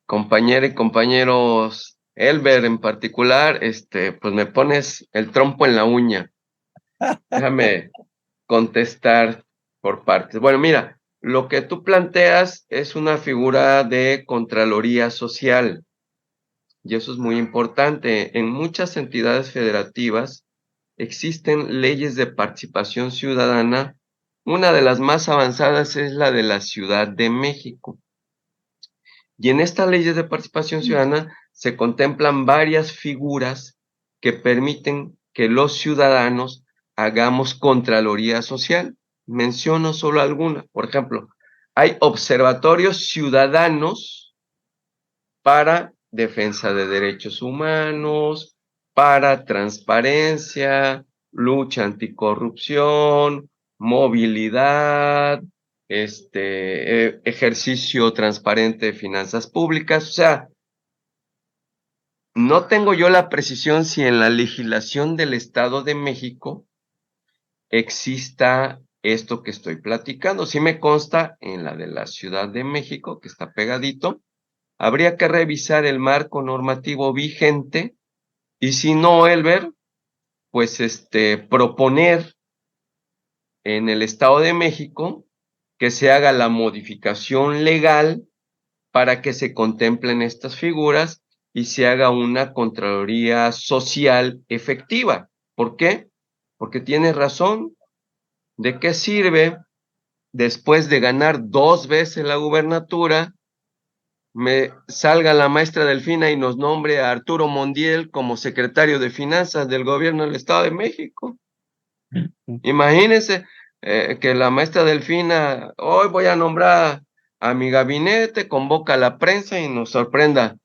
Speaker 1: compañera y compañeros, Elber en particular, pues me pones el trompo en la uña. Déjame contestar por partes. Bueno, mira, lo que tú planteas es una figura de Contraloría Social, y eso es muy importante. En muchas entidades federativas existen leyes de participación ciudadana. Una de las más avanzadas es la de la Ciudad de México. Y en estas leyes de participación ciudadana se contemplan varias figuras que permiten que los ciudadanos hagamos Contraloría Social. Menciono solo algunas. Por ejemplo, hay observatorios ciudadanos para defensa de derechos humanos, para transparencia, lucha anticorrupción, movilidad, ejercicio transparente de finanzas públicas. O sea, no tengo yo la precisión si en la legislación del Estado de México exista esto que estoy platicando. Sí me consta en la de la Ciudad de México, que está pegadito. Habría que revisar el marco normativo vigente y si no, Elber, pues proponer en el Estado de México que se haga la modificación legal para que se contemplen estas figuras y se haga una Contraloría Social efectiva. ¿Por qué? Porque tienes razón. ¿De qué sirve después de ganar 2 veces la gubernatura me salga la maestra Delfina y nos nombre a Arturo Montiel como secretario de Finanzas del gobierno del Estado de México? Imagínense que la maestra Delfina, hoy voy a nombrar a mi gabinete, convoca a la prensa y nos sorprenda.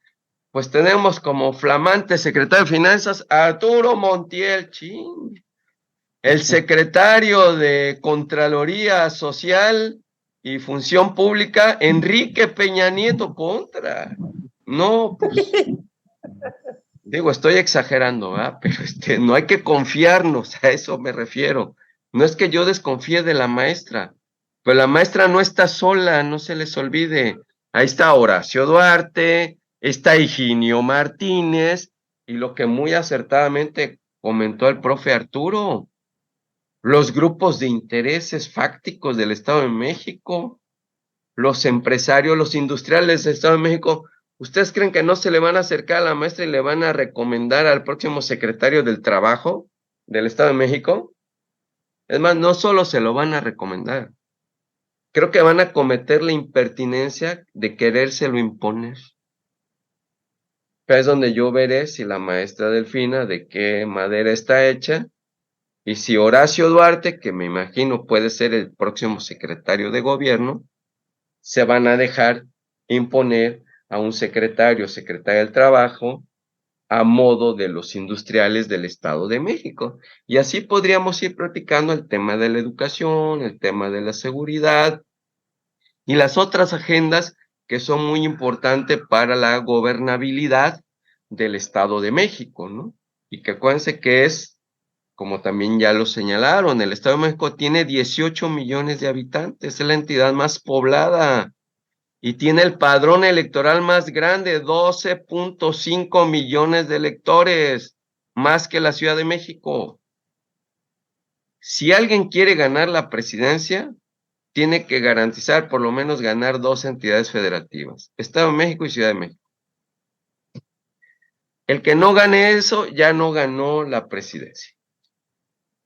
Speaker 1: Pues tenemos como flamante secretario de Finanzas a Arturo Montiel, ching. El secretario de Contraloría Social y Función Pública, Enrique Peña Nieto, contra. No, pues, digo, estoy exagerando, ¿verdad? Pero no hay que confiarnos, a eso me refiero. No es que yo desconfíe de la maestra, pero la maestra no está sola, no se les olvide. Ahí está Horacio Duarte, está Higinio Martínez, y lo que muy acertadamente comentó el profe Arturo, los grupos de intereses fácticos del Estado de México, los empresarios, los industriales del Estado de México. ¿Ustedes creen que no se le van a acercar a la maestra y le van a recomendar al próximo secretario del Trabajo del Estado de México? Es más, no solo se lo van a recomendar, creo que van a cometer la impertinencia de querérselo imponer. Pero es donde yo veré si la maestra Delfina de qué madera está hecha. Y si Horacio Duarte, que me imagino puede ser el próximo secretario de gobierno, se van a dejar imponer a un secretario o secretaria del Trabajo a modo de los industriales del Estado de México. Y así podríamos ir platicando el tema de la educación, el tema de la seguridad y las otras agendas que son muy importantes para la gobernabilidad del Estado de México, ¿no? Y que acuérdense que es, como también ya lo señalaron, el Estado de México tiene 18 millones de habitantes, es la entidad más poblada y tiene el padrón electoral más grande, 12.5 millones de electores, más que la Ciudad de México. Si alguien quiere ganar la presidencia, tiene que garantizar por lo menos ganar 2 entidades federativas, Estado de México y Ciudad de México. El que no gane eso, ya no ganó la presidencia.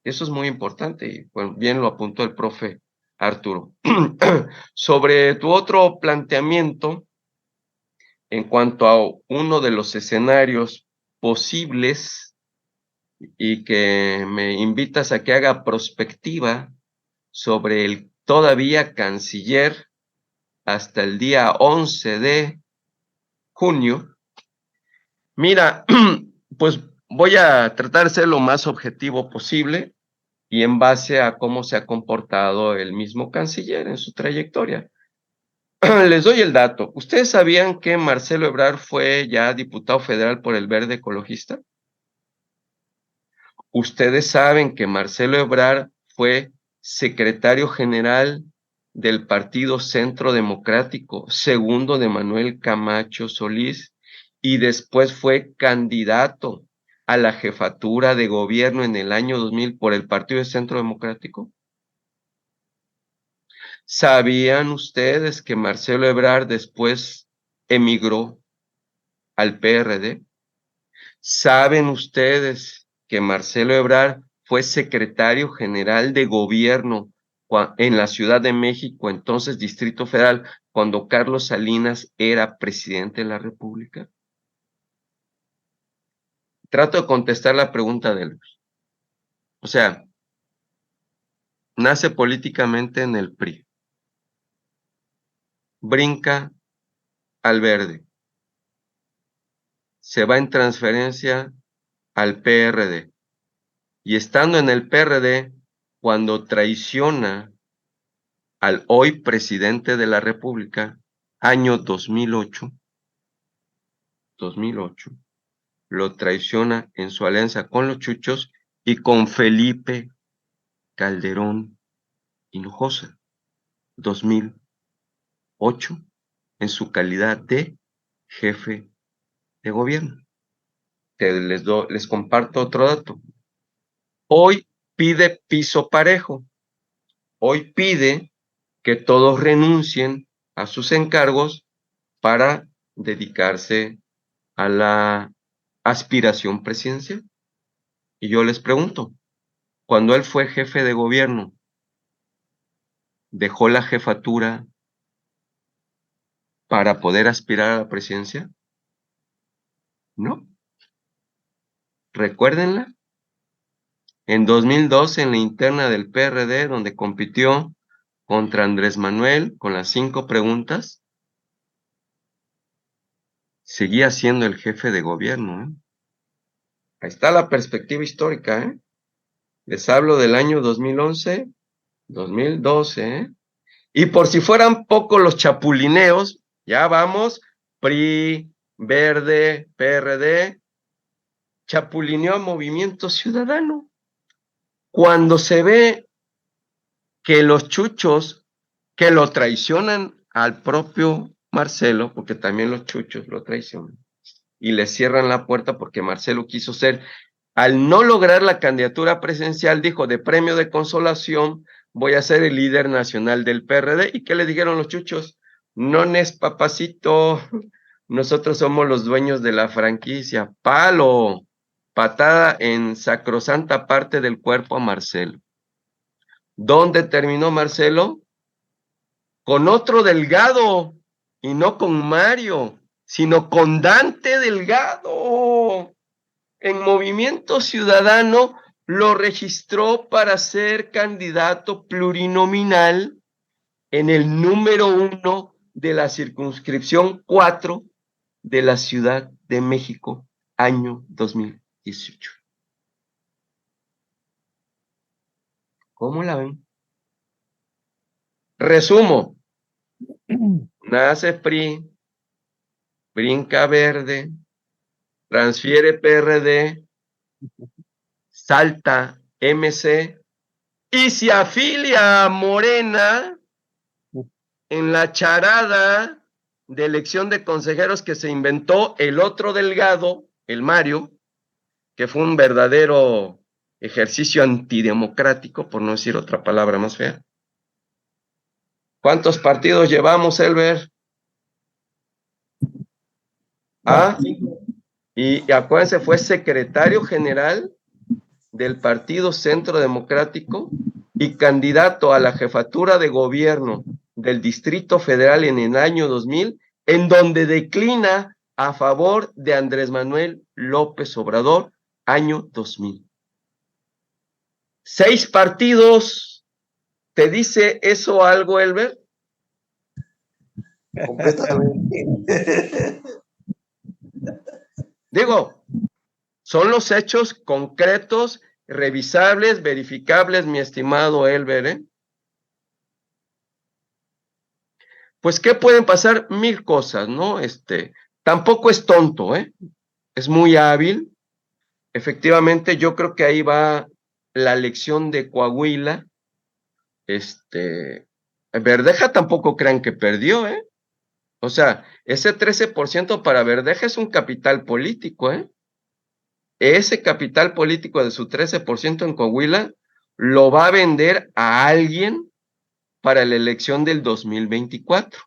Speaker 1: Eso es muy importante y bueno, bien lo apuntó el profe Arturo. Sobre tu otro planteamiento, en cuanto a uno de los escenarios posibles y que me invitas a que haga prospectiva sobre el todavía canciller hasta el día 11 de junio, mira, pues voy a tratar de ser lo más objetivo posible y en base a cómo se ha comportado el mismo canciller en su trayectoria. Les doy el dato. ¿Ustedes sabían que Marcelo Ebrard fue ya diputado federal por el Verde Ecologista? ¿Ustedes saben que Marcelo Ebrard fue secretario general del Partido Centro Democrático, segundo de Manuel Camacho Solís, y después fue candidato a la jefatura de gobierno en el año 2000 por el Partido Centro Democrático? ¿Sabían ustedes que Marcelo Ebrard después emigró al PRD? ¿Saben ustedes que Marcelo Ebrard fue secretario general de gobierno en la Ciudad de México, entonces Distrito Federal, cuando Carlos Salinas era presidente de la República? trato de contestar la pregunta de él. O sea, nace políticamente en el PRI, brinca al Verde, se va en transferencia al PRD, y estando en el PRD, cuando traiciona al hoy presidente de la República, año 2008, lo traiciona en su alianza con los Chuchos y con Felipe Calderón Hinojosa, 2008, en su calidad de jefe de gobierno. Les comparto otro dato. Hoy pide piso parejo. Hoy pide que todos renuncien a sus encargos para dedicarse a la aspiración presidencial. Y yo les pregunto, cuando él fue jefe de gobierno, ¿dejó la jefatura para poder aspirar a la presidencia? No. Recuérdenla. En 2012, en la interna del PRD, donde compitió contra Andrés Manuel con las 5 preguntas, seguía siendo el jefe de gobierno, ¿eh? Ahí está la perspectiva histórica, ¿eh? Les hablo del año 2011, 2012, ¿eh? Y por si fueran pocos los chapulineos, ya vamos, PRI, Verde, PRD, chapulineó a Movimiento Ciudadano. Cuando se ve que los chuchos que lo traicionan al propio Marcelo, porque también los chuchos lo traicionan, y le cierran la puerta porque Marcelo quiso ser, al no lograr la candidatura presidencial, dijo, de premio de consolación, voy a ser el líder nacional del PRD. ¿Y qué le dijeron los chuchos? No es papacito, nosotros somos los dueños de la franquicia. Palo, patada en sacrosanta parte del cuerpo a Marcelo. ¿Dónde terminó Marcelo? Con otro Delgado, y no con Mario, sino con Dante Delgado. En Movimiento Ciudadano lo registró para ser candidato plurinominal en el número 1 de la circunscripción 4 de la Ciudad de México, año 2018. ¿Cómo la ven? Resumo. Nace PRI, brinca Verde, transfiere PRD, salta MC y se afilia a Morena en la charada de elección de consejeros que se inventó el otro Delgado, el Mario, que fue un verdadero ejercicio antidemocrático, por no decir otra palabra más fea. ¿Cuántos partidos llevamos, Elber? Ah, y acuérdense, fue secretario general del Partido Centro Democrático y candidato a la jefatura de gobierno del Distrito Federal en el año 2000, en donde declina a favor de Andrés Manuel López Obrador, año 2000. 6 partidos. ¿Te dice eso algo, Elber?
Speaker 3: Completamente.
Speaker 1: Digo, son los hechos concretos, revisables, verificables, mi estimado Elber, ¿eh? Pues, ¿qué pueden pasar? 1000 cosas, ¿no? Tampoco es tonto, ¿eh? Es muy hábil. Efectivamente, yo creo que ahí va la elección de Coahuila. Verdeja tampoco crean que perdió, ¿eh? O sea, ese 13% para Verdeja es un capital político, ¿eh? Ese capital político de su 13% en Coahuila lo va a vender a alguien para la elección del 2024.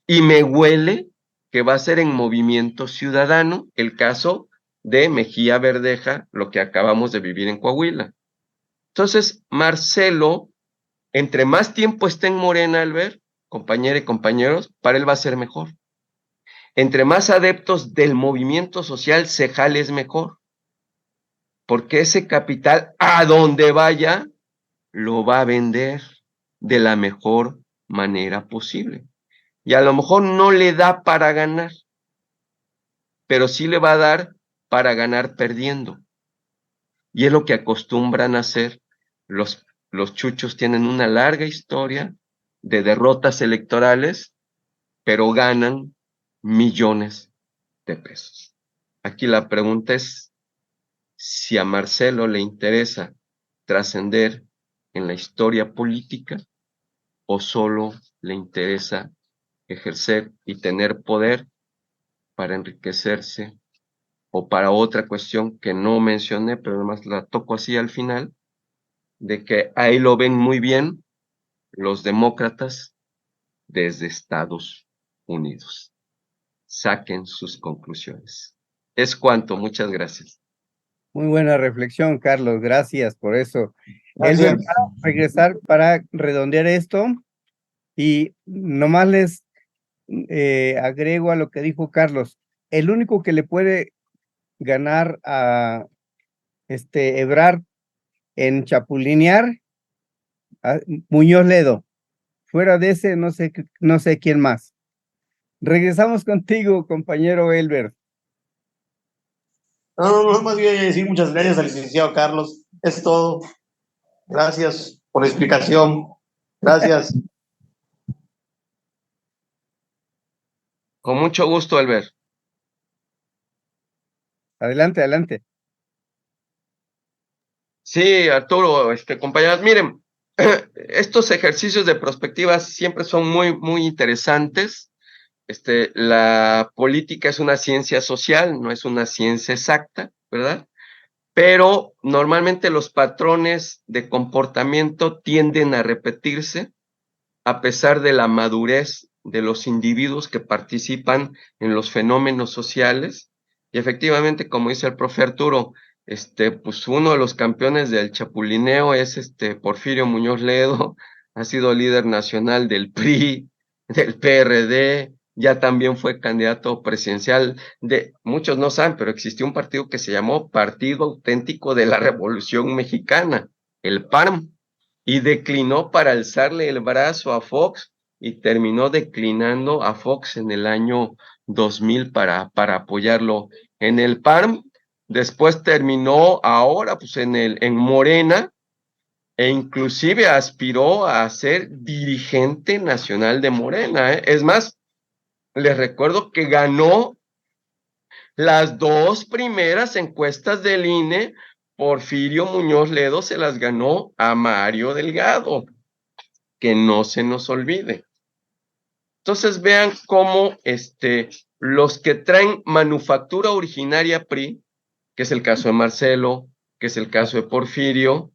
Speaker 1: Y me huele que va a ser en Movimiento Ciudadano el caso de Mejía Verdeja, lo que acabamos de vivir en Coahuila. Entonces, Marcelo, entre más tiempo esté en Morena, Albert, compañeras y compañeros, para él va a ser mejor. Entre más adeptos del movimiento social se jale es mejor. porque ese capital, a donde vaya, lo va a vender de la mejor manera posible. Y a lo mejor no le da para ganar, pero sí le va a dar para ganar perdiendo. Y es lo que acostumbran a hacer. Los chuchos tienen una larga historia de derrotas electorales, pero ganan millones de pesos. Aquí la pregunta es si a Marcelo le interesa trascender en la historia política o solo le interesa ejercer y tener poder para enriquecerse o para otra cuestión que no mencioné, pero además la toco así al final, de que ahí lo ven muy bien los demócratas desde Estados Unidos. Saquen sus conclusiones. Es cuanto, muchas gracias.
Speaker 2: Muy buena reflexión, Carlos, gracias por eso. Elber,
Speaker 3: Gracias.
Speaker 2: para regresar, para redondear esto, y nomás les agrego a lo que dijo Carlos, el único que le puede ganar a Ebrard en chapulinear, a Muñoz Ledo. Fuera de ese, no sé quién más. Regresamos contigo, compañero Elber.
Speaker 3: No, más bien decir muchas gracias al licenciado Carlos. Es todo. Gracias por la explicación. Gracias.
Speaker 1: Con mucho gusto, Albert.
Speaker 2: Adelante, adelante.
Speaker 1: Sí, Arturo, compañeros, miren, estos ejercicios de perspectiva siempre son muy interesantes. La política es una ciencia social, no es una ciencia exacta, ¿verdad? Pero normalmente los patrones de comportamiento tienden a repetirse a pesar de la madurez de los individuos que participan en los fenómenos sociales. Y efectivamente, como dice el profe Arturo, pues uno de los campeones del chapulineo es Porfirio Muñoz Ledo, ha sido líder nacional del PRI, del PRD, ya también fue candidato presidencial muchos no saben, pero existió un partido que se llamó Partido Auténtico de la Revolución Mexicana, el PARM, y declinó para alzarle el brazo a Fox y terminó declinando a Fox en el año 2000 para apoyarlo en el PARM. Después terminó ahora pues en Morena e inclusive aspiró a ser dirigente nacional de Morena. Es más, les recuerdo que ganó las dos primeras encuestas del INE. Porfirio Muñoz Ledo se las ganó a Mario Delgado, que no se nos olvide. Entonces vean cómo los que traen manufactura originaria PRI, que es el caso de Marcelo, que es el caso de Porfirio,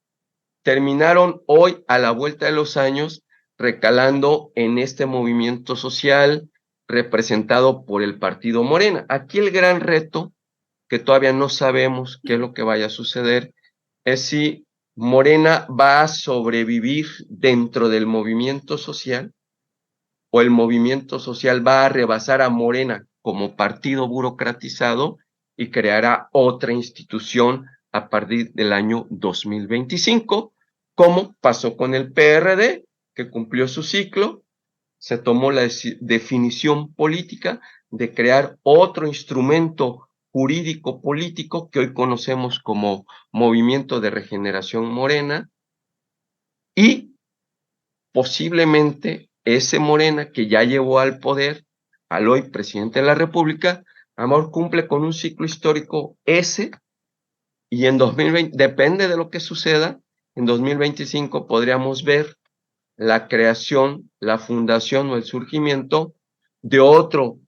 Speaker 1: terminaron hoy a la vuelta de los años recalando en este movimiento social representado por el partido Morena. Aquí el gran reto, que todavía no sabemos qué es lo que vaya a suceder, es si Morena va a sobrevivir dentro del movimiento social o el movimiento social va a rebasar a Morena como partido burocratizado y creará otra institución a partir del año 2025, como pasó con el PRD, que cumplió su ciclo, se tomó la definición política de crear otro instrumento jurídico político que hoy conocemos como Movimiento de Regeneración Morena, y posiblemente ese Morena que ya llevó al poder al hoy presidente de la República, amor, cumple con un ciclo histórico ese, y en 2020, depende de lo que suceda, en 2025 podríamos ver la creación, la fundación o el surgimiento de otro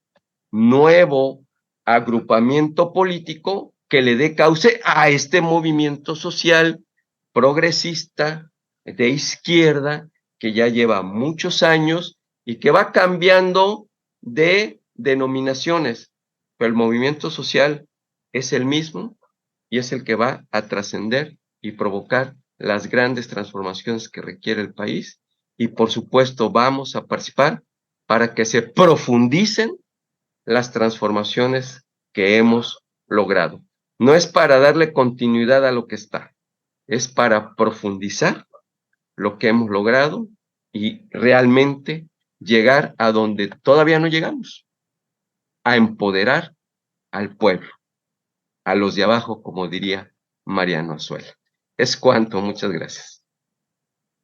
Speaker 1: nuevo agrupamiento político que le dé cauce a este movimiento social progresista de izquierda que ya lleva muchos años y que va cambiando de denominaciones, pero el movimiento social es el mismo y es el que va a trascender y provocar las grandes transformaciones que requiere el país, y por supuesto vamos a participar para que se profundicen las transformaciones que hemos logrado. no es para darle continuidad a lo que está, es para profundizar lo que hemos logrado y realmente llegar a donde todavía no llegamos, a empoderar al pueblo, a los de abajo, como diría Mariano Azuela. Es cuanto, muchas gracias.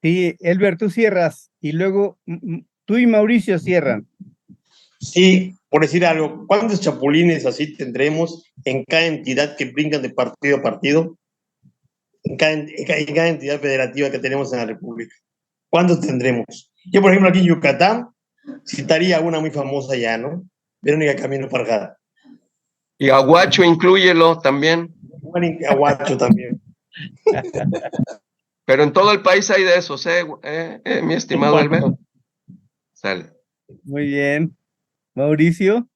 Speaker 2: Sí, Elber, tú cierras y luego tú y Mauricio cierran.
Speaker 3: Sí, por decir algo, ¿cuántos chapulines así tendremos en cada entidad que brincan de partido a partido? En cada entidad federativa que tenemos en la República. ¿Cuántos tendremos? Yo, por ejemplo, aquí en Yucatán, citaría una muy famosa ya, ¿no? Verónica Camino Parjada.
Speaker 1: Y Aguacho, inclúyelo también.
Speaker 3: Juan Aguacho también.
Speaker 1: Pero en todo el país hay de esos, mi estimado Elber. Sale.
Speaker 2: Muy bien. Mauricio.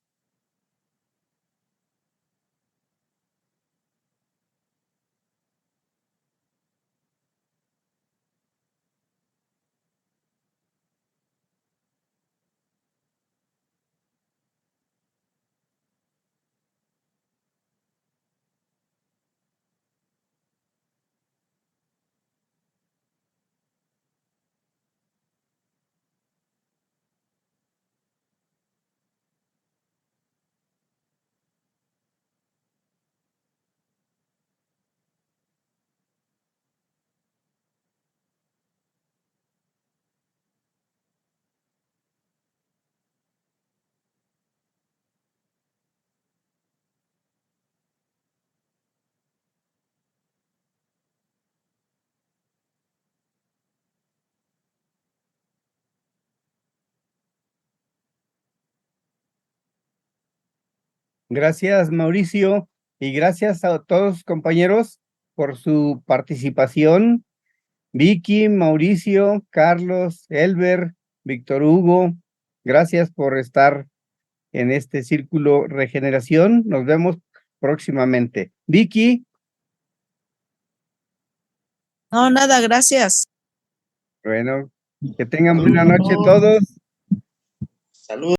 Speaker 2: Gracias, Mauricio, y gracias a todos, compañeros, por su participación. Vicky, Mauricio, Carlos, Elber, Víctor Hugo, gracias por estar en este círculo Regeneración. Nos vemos próximamente. Vicky.
Speaker 4: No, nada, gracias.
Speaker 2: Bueno, que tengan buena noche todos.
Speaker 3: Saludos.